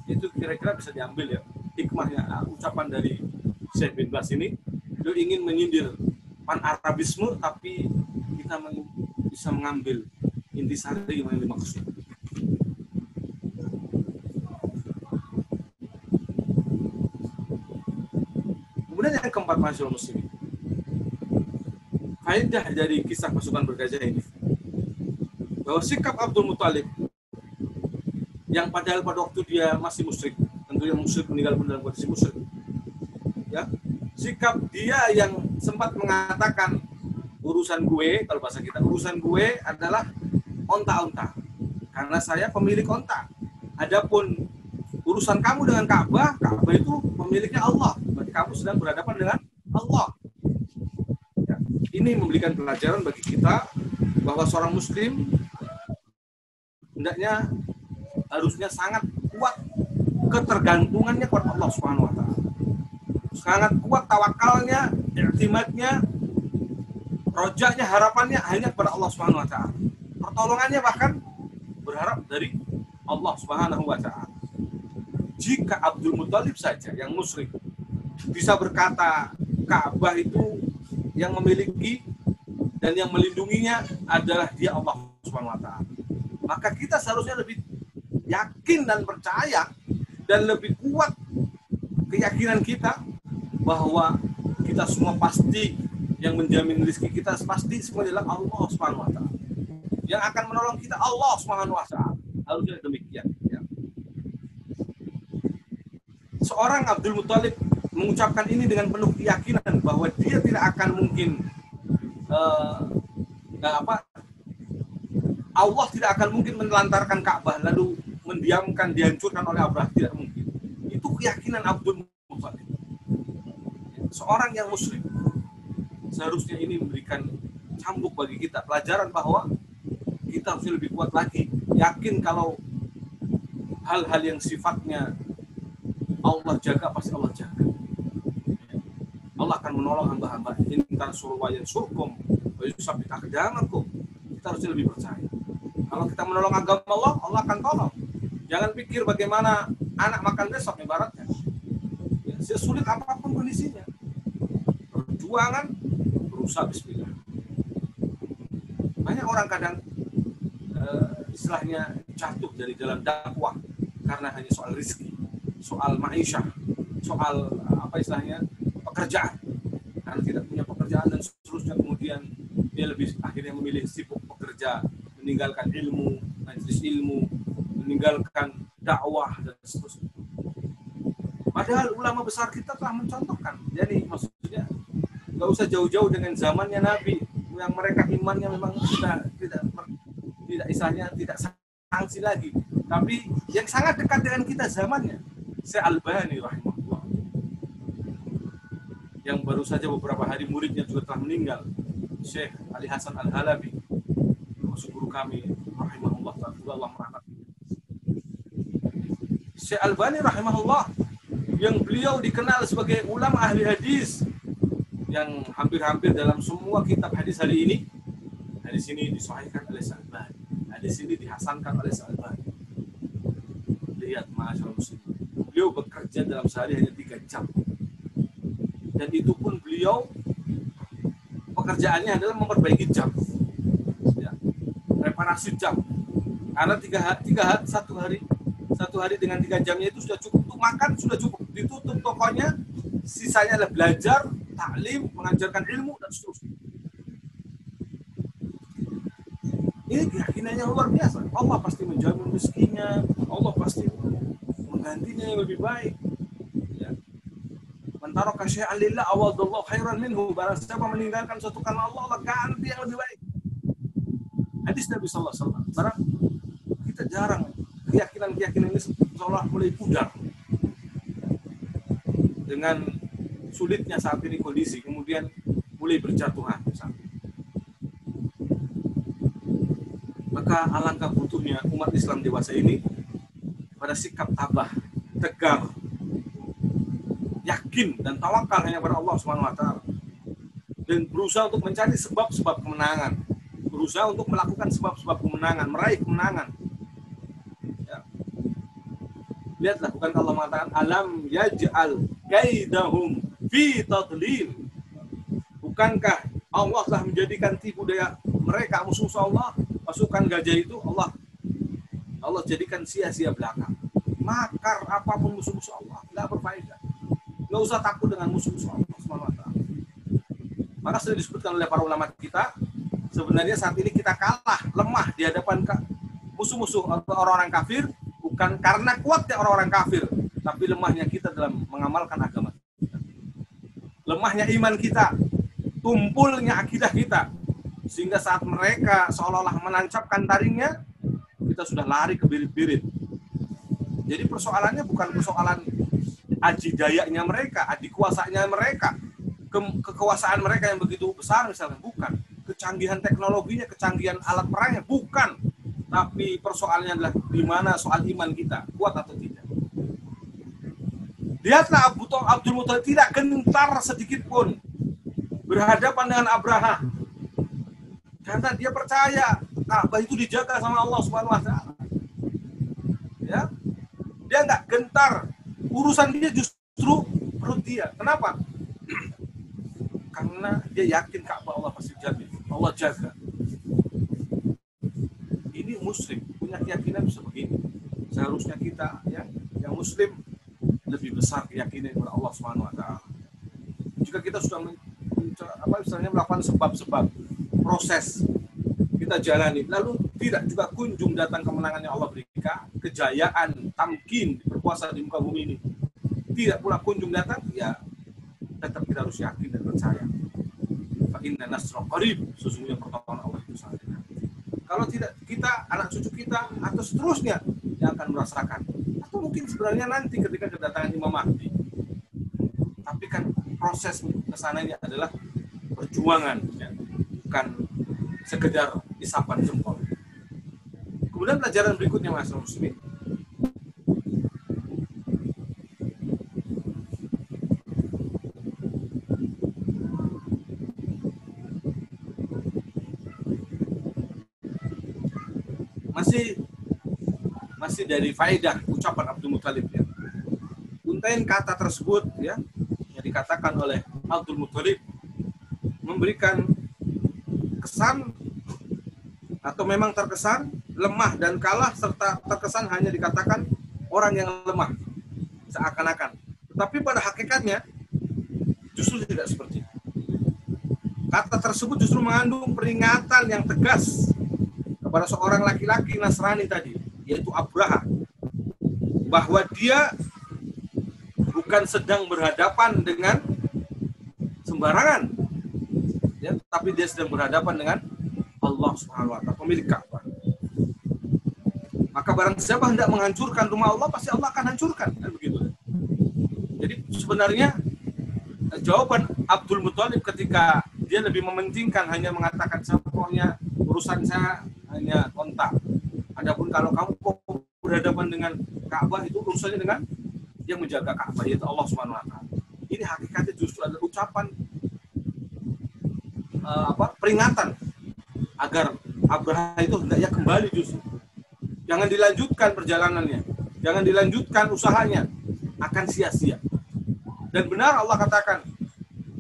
Itu kira-kira bisa diambil ya hikmahnya ucapan dari Syekh bin Baz ini. Beliau ingin menyindir pan-Arabisme, tapi kita bisa mengambil intisari yang dimaksud. Kemudian yang keempat, masyaallah muslimin, faedah dari kisah pasukan bergajah ini, bahwa sikap Abdul Muthalib yang padahal pada waktu dia masih musyrik, tentunya musyrik, meninggal dalam kondisi musyrik, ya, sikap dia yang sempat mengatakan urusan gue, kalau bahasa kita, urusan gue adalah onta-onta, karena saya pemilik onta. Adapun urusan kamu dengan Ka'bah, Ka'bah itu pemiliknya Allah. Berarti kamu sedang berhadapan dengan Allah. Ya. Ini memberikan pelajaran bagi kita bahwa seorang muslim hendaknya harusnya sangat kuat ketergantungannya kepada Allah Subhanahu wa taala. Sangat kuat tawakalnya, i'timadnya, rojaknya, harapannya hanya kepada Allah Subhanahu wa taala. Pertolongannya bahkan berharap dari Allah Subhanahu wa taala. Jika Abdul Muthalib saja yang musyrik bisa berkata Ka'bah itu yang memiliki dan yang melindunginya adalah dia, Allah Subhanahu wa taala, maka kita seharusnya lebih yakin dan percaya dan lebih kuat keyakinan kita bahwa kita semua pasti yang menjamin rezeki kita pasti semua adalah Allah Subhanahu wa taala. Yang akan menolong kita Allah Subhanahu wa taala. Harusnya demikian, ya. Seorang Abdul Muthalib mengucapkan ini dengan penuh keyakinan bahwa dia tidak akan mungkin Allah tidak akan mungkin menelantarkan Ka'bah lalu mendiamkan, dihancurkan oleh Abraha, tidak mungkin. Itu keyakinan Abdul Muthalib. Seorang yang muslim seharusnya ini memberikan cambuk bagi kita, pelajaran bahwa kita harus lebih kuat lagi, yakin kalau hal-hal yang sifatnya Allah jaga, pasti Allah jaga. Allah akan menolong hamba-hamba. In tansuru wa yansurkum wa yusabbit aqdamakum. Kita harus lebih percaya. Kalau kita menolong agama Allah, Allah akan tolong. Jangan pikir bagaimana anak makan besok ibaratnya. Ya, sesulit apapun kondisinya, perjuangan berusaha bismillah. Banyak orang kadang istilahnya jatuh dari jalan dakwah karena hanya soal rezeki, soal ma'isyah, soal apa istilahnya pekerjaan. Karena tidak punya pekerjaan dan seterusnya, kemudian dia lebih akhirnya memilih sibuk bekerja, meninggalkan ilmu, majelis ilmu, meninggalkan dakwah dan seterusnya. Padahal ulama besar kita telah mencontohkan. Jadi maksudnya nggak usah jauh-jauh dengan zamannya Nabi yang mereka imannya memang tidak istilahnya tidak sanksi lagi, tapi yang sangat dekat dengan kita zamannya Syekh Albani rahimahullah, yang baru saja beberapa hari muridnya juga telah meninggal, Syekh Ali Hasan Al-Halabi, masuk guru kami rahimahullah, Allah merahmati. Syekh Albani rahimahullah yang beliau dikenal sebagai ulama ahli hadis yang hampir-hampir dalam semua kitab hadis hari ini, hadis ini disahihkan oleh Syekh Albani, hadis ini dihasankan oleh Syekh Albani. Lihat masyaallah muslim, beliau bekerja dalam sehari hanya 3 jam. Dan itu pun beliau pekerjaannya adalah memperbaiki jam, ya, reparasi jam. Karena satu hari dengan 3 jamnya itu sudah cukup untuk makan, sudah cukup. Ditutup tokonya, sisanya adalah belajar, taklim, mengajarkan ilmu dan seterusnya. Ini keyakinannya luar biasa. Allah pasti menjamin rezekinya, Allah pasti menggantinya yang lebih baik. Ya. Man taraka syai'an lillah awadallahu khairan minhu. Barang siapa meninggalkan sesuatu karena Allah, Allah ganti yang lebih baik. Hadis Nabi sallallahu alaihi wasallam. Barang kita jarang keyakinan ini seolah mulai pudar dengan sulitnya saat ini kondisi, kemudian mulai berjatuhan. Maka alangkah butuhnya umat Islam dewasa ini pada sikap tabah, tegar, yakin dan tawakal hanya pada Allah Subhanahu wa taala. Dan berusaha untuk mencari sebab-sebab kemenangan. Berusaha untuk melakukan sebab-sebab kemenangan, meraih kemenangan. Ya. Lihatlah, bukan Allah mengatakan alam yaj'al kaidahum fi tadlil. Bukankah Allah telah menjadikan tipu daya mereka, musuh Allah, pasukan gajah itu Allah jadikan sia-sia belaka. Makar apapun musuh-musuh Allah tidak berfaedah. Nggak usah takut dengan musuh-musuh Allah SWT. Maka sudah disebutkan oleh para ulama kita, sebenarnya saat ini kita kalah, lemah di hadapan musuh-musuh atau orang-orang kafir, bukan karena kuatnya orang-orang kafir, tapi lemahnya kita dalam mengamalkan agama kita. Lemahnya iman kita, tumpulnya akidah kita, sehingga saat mereka seolah-olah menancapkan taringnya, kita sudah lari ke birit-birit. Jadi persoalannya bukan persoalan aji dayanya mereka, aji kuasanya mereka, kekuasaan mereka yang begitu besar misalnya, bukan. Kecanggihan teknologinya, kecanggihan alat perangnya, bukan. Tapi persoalannya adalah di mana soal iman kita, kuat atau tidak. Lihatlah Abdul Muthalib tidak gentar sedikit pun berhadapan dengan Abraha. Karena dia percaya Ka'bah itu dijaga sama Allah Subhanahu wa taala. Ya. Dia enggak gentar. Urusan dia justru perut dia. Kenapa? Karena dia yakin Ka'bah Allah pasti jaga. Allah jaga. Ini muslim punya keyakinan sebegini. Seharusnya kita yang muslim lebih besar keyakinan kepada Allah Subhanahu wa taala. Jika kita sudah melakukan sebab-sebab proses kita jalani, lalu tidak juga kunjung datang kemenangan yang Allah berikan, kejayaan, tamkin, berkuasa di muka bumi ini, tidak pula kunjung datang, ya tetap kita harus yakin dan percaya. Fa inna nasra qarib, sesungguhnya pertolongan Allah itu sangat dekat. Kalau tidak, kita, anak cucu kita, atau seterusnya yang akan merasakan. Atau mungkin sebenarnya nanti ketika kedatangan Imam Mahdi. Tapi kan proses kesananya adalah perjuangan, ya, bukan sekedar isapan jempol. Kemudian pelajaran berikutnya, Mas Muslimin. Masih dari faedah ucapan Abdul Muthalib, ya. Untaian kata tersebut, ya, yang dikatakan oleh Abdul Muthalib memberikan kesan atau memang terkesan lemah dan kalah, serta terkesan hanya dikatakan orang yang lemah seakan-akan. Tetapi pada hakikatnya justru tidak seperti itu. Kata tersebut justru mengandung peringatan yang tegas kepada seorang laki-laki Nasrani tadi, yaitu Abraha, bahwa dia bukan sedang berhadapan dengan sembarangan, ya, tapi dia sedang berhadapan dengan Allah Subhanahu wa taala, pemilik Ka'bah. Maka barang siapa hendak menghancurkan rumah Allah, pasti Allah akan hancurkan, kan begitu. Jadi sebenarnya jawaban Abdul Muthalib ketika dia lebih mementingkan hanya mengatakan pokoknya urusan saya hanya kontak. Adapun kalau kamu berhadapan dengan Ka'bah, itu urusannya dengan yang menjaga Ka'bah, yaitu Allah Subhanahu wa taala. Ini hakikatnya justru adalah ucapan peringatan agar Abraha itu hendaknya kembali justru. Jangan dilanjutkan perjalanannya, jangan dilanjutkan usahanya, akan sia-sia. Dan benar Allah katakan,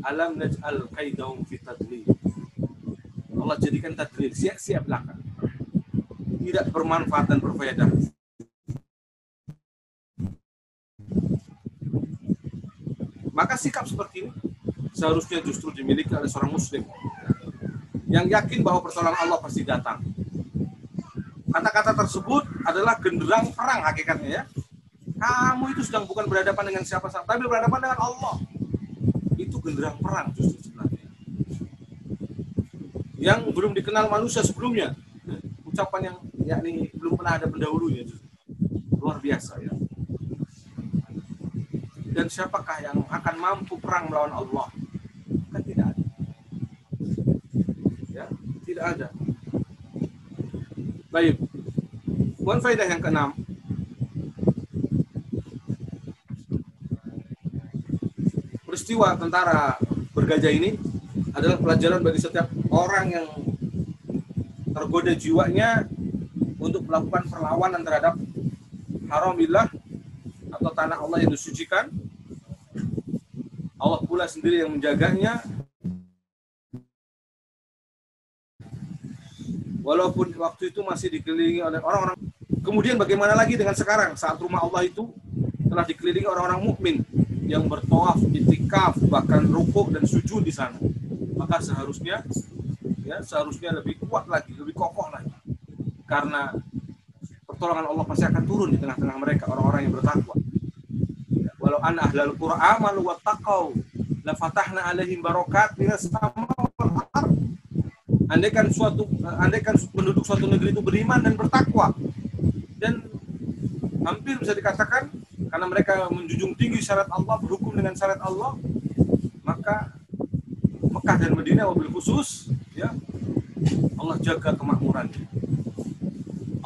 alam naj'al kaidahum fi tadlil. Allah jadikan tadlil, sia-sia belaka, tidak bermanfaat dan berfaedah. Maka sikap seperti ini seharusnya justru dimiliki oleh seorang muslim yang yakin bahwa pertolongan Allah pasti datang. Kata-kata tersebut adalah genderang perang hakikatnya, ya. Kamu itu sedang bukan berhadapan dengan siapa-siapa, tapi berhadapan dengan Allah. Itu genderang perang justru sebenarnya. Yang belum dikenal manusia sebelumnya. Ucapan yang yakni belum pernah ada pendahulunya justru. Luar biasa, ya. Dan siapakah yang akan mampu perang melawan Allah? Kan tidak ada. Ya, tidak ada. Baik. Kemudian faedah yang keenam, peristiwa tentara bergajah ini adalah pelajaran bagi setiap orang yang tergoda jiwanya untuk melakukan perlawanan terhadap haramillah atau tanah Allah yang disucikan. Allah pula sendiri yang menjaganya. Walaupun waktu itu masih dikelilingi oleh orang-orang. Kemudian bagaimana lagi dengan sekarang saat rumah Allah itu telah dikelilingi orang-orang mukmin yang bertawaf, itikaf, bahkan rukuk dan sujud di sana. Maka seharusnya lebih kuat lagi, lebih kokoh lagi. Karena pertolongan Allah pasti akan turun di tengah-tengah mereka, orang-orang yang bertakwa. Walau an ahlal qura amanu wattaqau la fatahna alaihim barakat minas sama wal ardh. Andaikan penduduk suatu negeri itu beriman dan bertakwa, dan hampir bisa dikatakan karena mereka menjunjung tinggi syariat Allah, berhukum dengan syariat Allah, maka Mekah dan Madinah wabil khusus, ya, Allah jaga kemakmuran.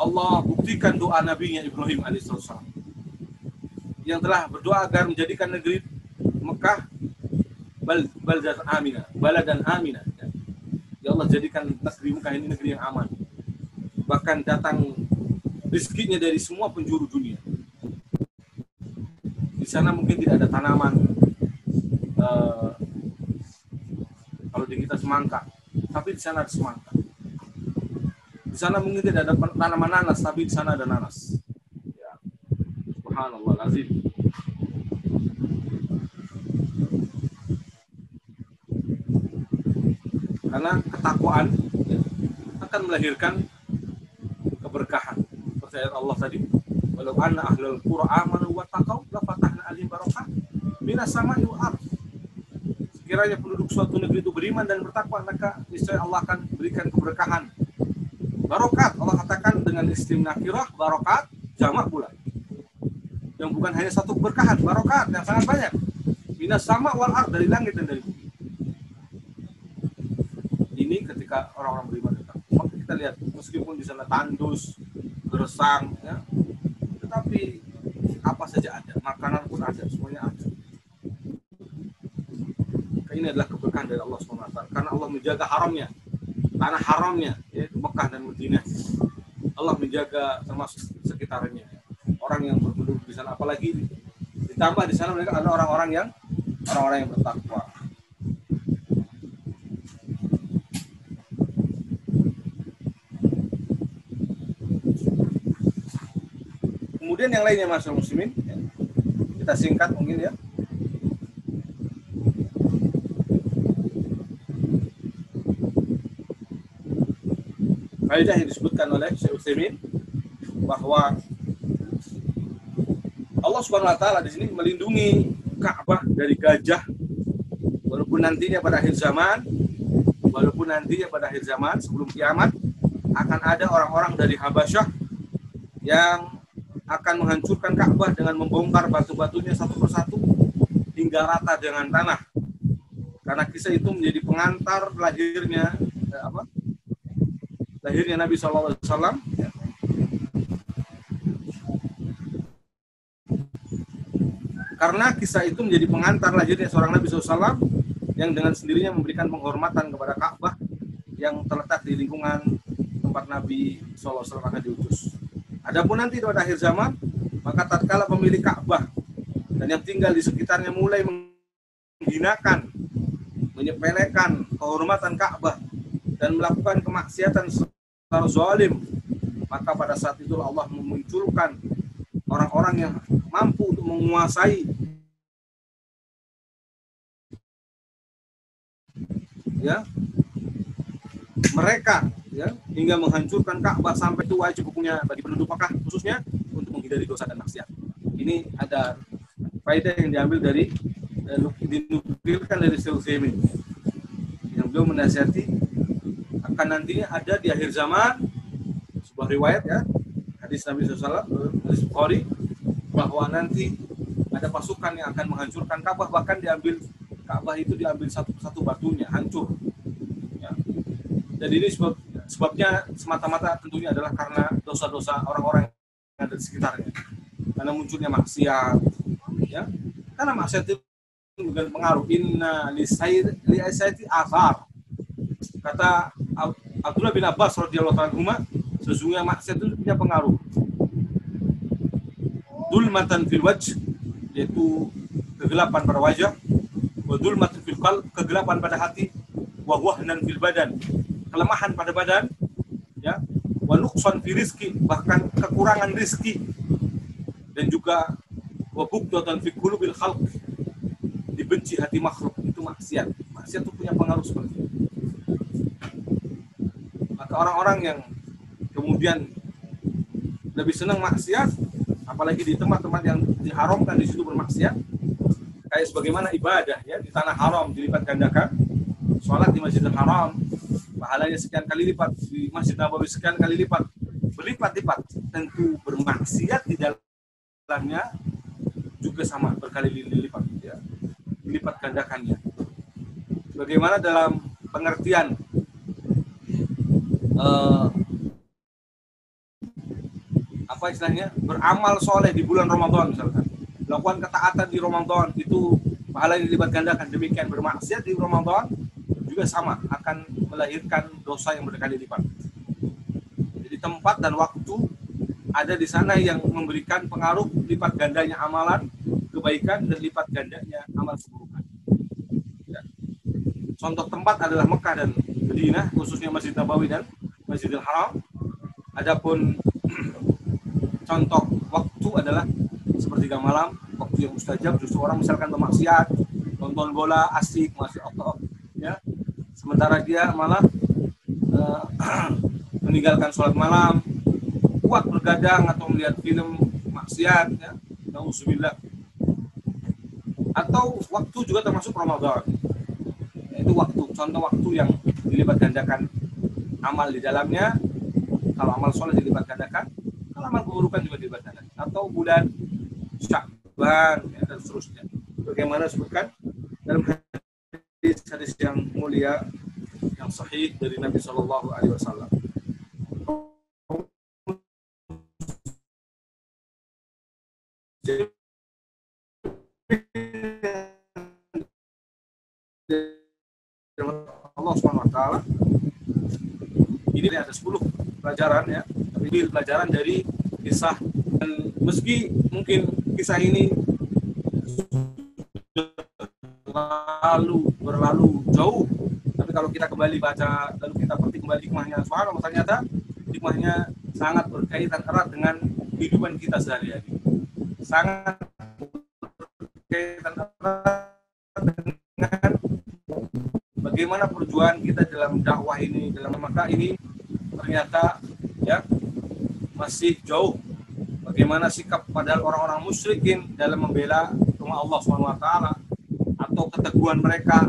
Allah buktikan doa nabinya Ibrahim alaihissalam yang telah berdoa agar menjadikan negeri Mekah baladan aminah. Ya Allah, jadikan negeri Mekah ini negeri yang aman. Bahkan datang rezekinya dari semua penjuru dunia. Di sana mungkin tidak ada tanaman, kalau di kita semangka, tapi di sana ada semangka. Di sana mungkin tidak ada tanaman nanas, tapi di sana ada nanas. Ya. Subhanallah lazim. Karena ketakwaan akan melahirkan keberkahan. Percaya Allah tadi, walau anna ahlul qura amanu wattaqau la fatahna alaihim barakat minas sama'i wal ardh. Sekiranya penduduk suatu negeri itu beriman dan bertakwa, maka niscaya Allah akan berikan keberkahan. Barokat, Allah katakan dengan istim nakirah, barokat jamak pula. Yang bukan hanya satu keberkahan, barokat yang sangat banyak. Minas sama wal ardh, dari langit dan dari bumi. Ini ketika orang-orang beriman datang. Maka kita lihat, meskipun di sana tandus, gersang, ya, tetapi apa saja ada, makanan pun ada, semuanya ada. Ini adalah keberkahan dari Allah SWT, karena Allah menjaga haramnya, tanah haramnya, yaitu Mekah dan Madinah. Allah menjaga termasuk sekitarnya, orang yang berpenduduk di sana, apalagi ditambah di sana mereka ada orang-orang yang bertakwa. Kemudian yang lainnya, masyarakat muslimin, kita singkat mungkin ya. Faedah yang disebutkan oleh Syekh Utsaimin bahwa Allah Subhanahu wa taala di sini melindungi Ka'bah dari gajah, walaupun nantinya pada akhir zaman sebelum kiamat akan ada orang-orang dari Habasyah yang akan menghancurkan Ka'bah dengan membongkar batu-batunya satu persatu hingga rata dengan tanah. Karena kisah itu menjadi pengantar lahirnya Nabi SAW. Karena kisah itu menjadi pengantar lahirnya seorang Nabi SAW yang dengan sendirinya memberikan penghormatan kepada Ka'bah yang terletak di lingkungan tempat Nabi SAW akan diutus. Adapun nanti pada akhir zaman, maka tatkala pemilik Ka'bah dan yang tinggal di sekitarnya mulai menghinakan, menyepelekan kehormatan Ka'bah dan melakukan kemaksiatan secara zalim, maka pada saat itu Allah memunculkan orang-orang yang mampu untuk menguasai mereka, hingga menghancurkan Ka'bah sampai itu wajib hukumnya bagi penduduk Makkah khususnya untuk menghindari dosa dan maksiat. Ini ada faedah yang diambil dari dinukilkan dari Syekh Utsaimin yang beliau menasihati akan nantinya ada di akhir zaman sebuah riwayat, ya, hadis Nabi SAW, hadis Bukhari, bahwa nanti ada pasukan yang akan menghancurkan Ka'bah, bahkan Ka'bah itu diambil satu persatu batunya, hancur. Ya. Jadi ini sebabnya semata-mata tentunya adalah karena dosa-dosa orang-orang yang ada di sekitarnya, karena munculnya maksiat, ya. Karena maksiat itu juga pengaruh. Inna lisaiti afar. Kata Abdullah bin Abbas radhiyallahu anhu, sesungguhnya maksiat itu punya pengaruh. Dulmatan fil wajh, yaitu kegelapan pada wajah, wa dulmatan fil qalb, kegelapan pada hati, wa wahnan fil badan, kelemahan pada badan, ya, wa nuqsan fi rizki, bahkan kekurangan rizki, dan juga wa bughdatan fi qulubil khalq, dibenci hati makhluk. Itu maksiat. Maksiat itu punya pengaruh seperti itu. Maka orang-orang yang kemudian lebih senang maksiat, apalagi di tempat-tempat yang diharamkan, di situ bermaksiat, kayak sebagaimana ibadah, ya, di tanah haram dilipat gandakan, sholat di Masjidil Haram pahalanya sekian kali lipat, di Masjid Nabawi sekian kali lipat, berlipat-lipat. Tentu bermaksiat di dalamnya juga sama, berkali lipat, ya, dilipat gandakannya. Bagaimana dalam pengertian apa istilahnya, beramal soleh di bulan Ramadan, misalkan melakukan ketaatan di Ramadan itu pahalanya dilipat gandakan. Demikian bermaksiat di Ramadan juga sama, akan melahirkan dosa yang berkali lipat. Jadi tempat dan waktu ada di sana yang memberikan pengaruh lipat gandanya amalan kebaikan dan lipat gandanya amal keburukan. Ya. Contoh tempat adalah Mekah dan Madinah, khususnya Masjid Nabawi dan Masjidil Haram. Adapun contoh waktu adalah sepertiga malam, waktu yang mustajab. Justru orang misalkan bermaksiat, nonton bola asik, masih Allah, ya, sementara dia malah meninggalkan sholat malam, kuat bergadang atau melihat film maksiat, ya, na'udzubillah. Atau waktu juga termasuk Ramadan, itu waktu, contoh waktu yang dilipat gandakan amal di dalamnya. Kalau amal soleh dilipat gandakan, kalau amal keburukan juga dilipat gandakan. Atau bulan Sya'ban, ya, dan seterusnya. Bagaimana disebutkan dalam hadis yang mulia, yang sahih dari Nabi Shallallahu Alaihi Wasallam. Allah Subhanahu Wa Taala. Ini ada 10 pelajaran, ya. Ini pelajaran dari kisah, dan meski mungkin kisah ini berlalu jauh, tapi kalau kita kembali baca, lalu kita petik kembali hikmahnya, subhanallah, ternyata hikmahnya sangat berkaitan erat dengan kehidupan kita sehari-hari. Sangat berkaitan erat dengan bagaimana perjuangan kita dalam dakwah ini, dalam maka ini ternyata, ya, masih jauh. Bagaimana sikap padahal orang-orang musyrikin dalam membela rumah Allah SWT, atau keteguhan mereka,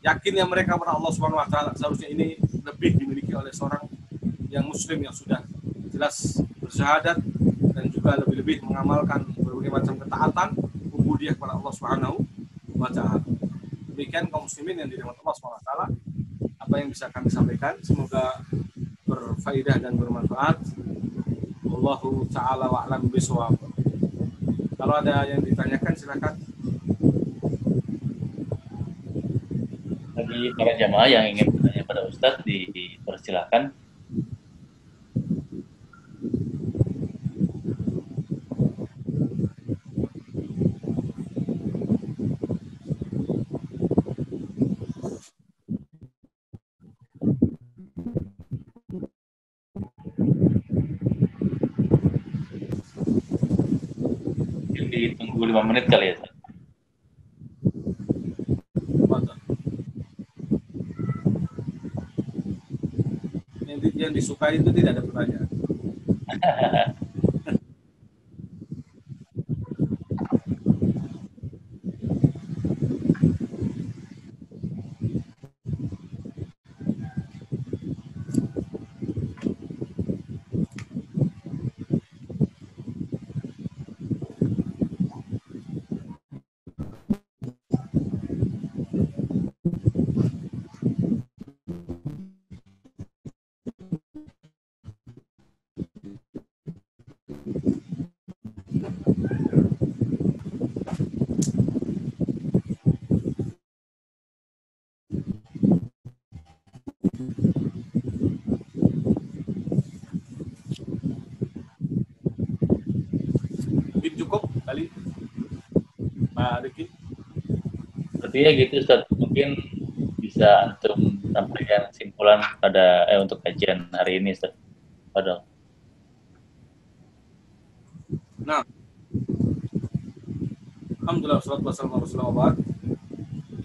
yakinnya mereka kepada Allah SWT. Seharusnya ini lebih dimiliki oleh seorang yang muslim yang sudah jelas bersyahadat dan juga lebih-lebih mengamalkan berbagai macam ketaatan, ubudiyah kepada Allah SWT. Demikian kaum muslimin yang dirahmati Allah SWT, apa yang bisa kami sampaikan semoga berfaedah dan bermanfaat. Wallahu ta'ala wa'lam bishawab. Kalau ada yang ditanyakan silakan. Bagi para jamaah yang ingin bertanya pada Ustadz, dipersilakan. Ditunggu 5 menit kali ya. Yang disukai itu tidak ada pertanyaan. Ya, Riki. Sepertinya gitu Ustaz. Mungkin bisa antum sampaikan kesimpulan pada untuk kajian hari ini Ustaz. Padahal. Nah, alhamdulillah wassalatu wassalamu ala Rasulillah.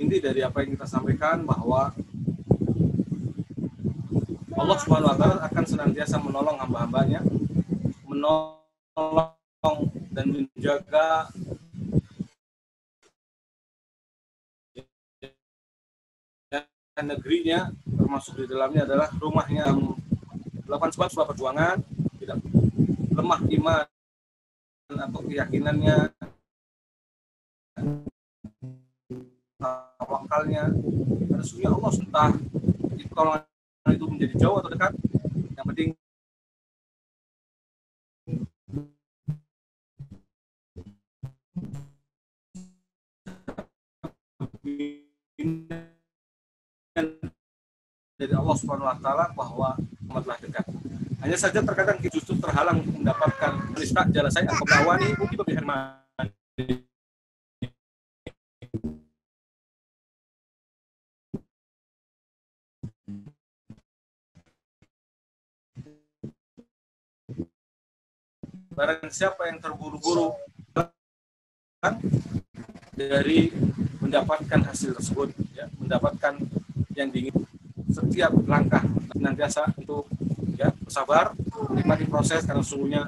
Inti dari apa yang kita sampaikan bahwa Allah Subhanahu wa taala akan senantiasa menolong hamba-hambanya, menolong dan menjaga negerinya, termasuk di dalamnya adalah rumahnya, melakukan sebab perjuangan, tidak lemah iman atau keyakinannya, tawakalnya. Karena sesungguhnya Allah entah pertolongan itu menjadi jauh atau dekat, yang penting dari Allah Subhanahu wa taala bahwa amatlah dekat. Hanya saja terkadang kita justru terhalang untuk mendapatkan ristak jalasai atau kawani mungkin berpihak barang siapa yang terburu-buru dari mendapatkan hasil tersebut, ya, mendapatkan yang diingin, setiap langkah senantiasa untuk ya bersabar, menikmati proses, karena sesungguhnya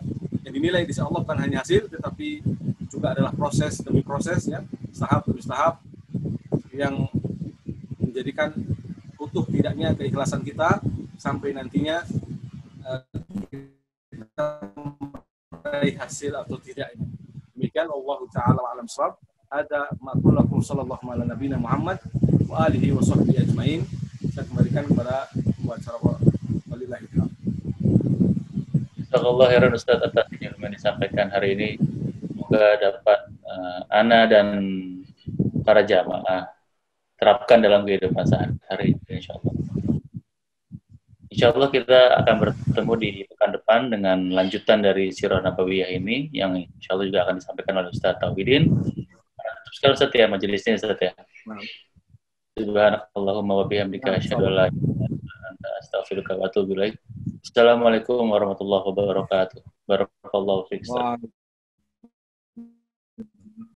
yang dinilai di sisi Allah bukan hanya hasil, tetapi juga adalah proses demi proses, ya, tahap demi tahap yang menjadikan utuh tidaknya keikhlasan kita sampai nantinya kita meraih hasil atau tidak. Demikian Allah Ta'ala wa alam shawab. Ada ma'kulakum sallallahu ala nabina Muhammad wa alihi wa sahbihi ajmain. Saya kembalikan kepada wawancara walillahi ta'ala. Jazakallah khairan Ustaz atas ilmu yang disampaikan hari ini. Semoga dapat ana dan para jamaah terapkan dalam kehidupan sehari-hari, insyaallah. Insyaallah kita akan bertemu di pekan depan dengan lanjutan dari Sirah Nabawiyah ini yang insyaallah juga akan disampaikan oleh Ustaz Tauhidin. Terus sekarang Ustaz ya majelisnya Ustaz ya. Subhanakallahumma wa bihamdika asyhadu an la ilaha illa anta astaghfiruka wa atubu ilaik. Assalamualaikum warahmatullahi wabarakatuh. Barakallahu fiik.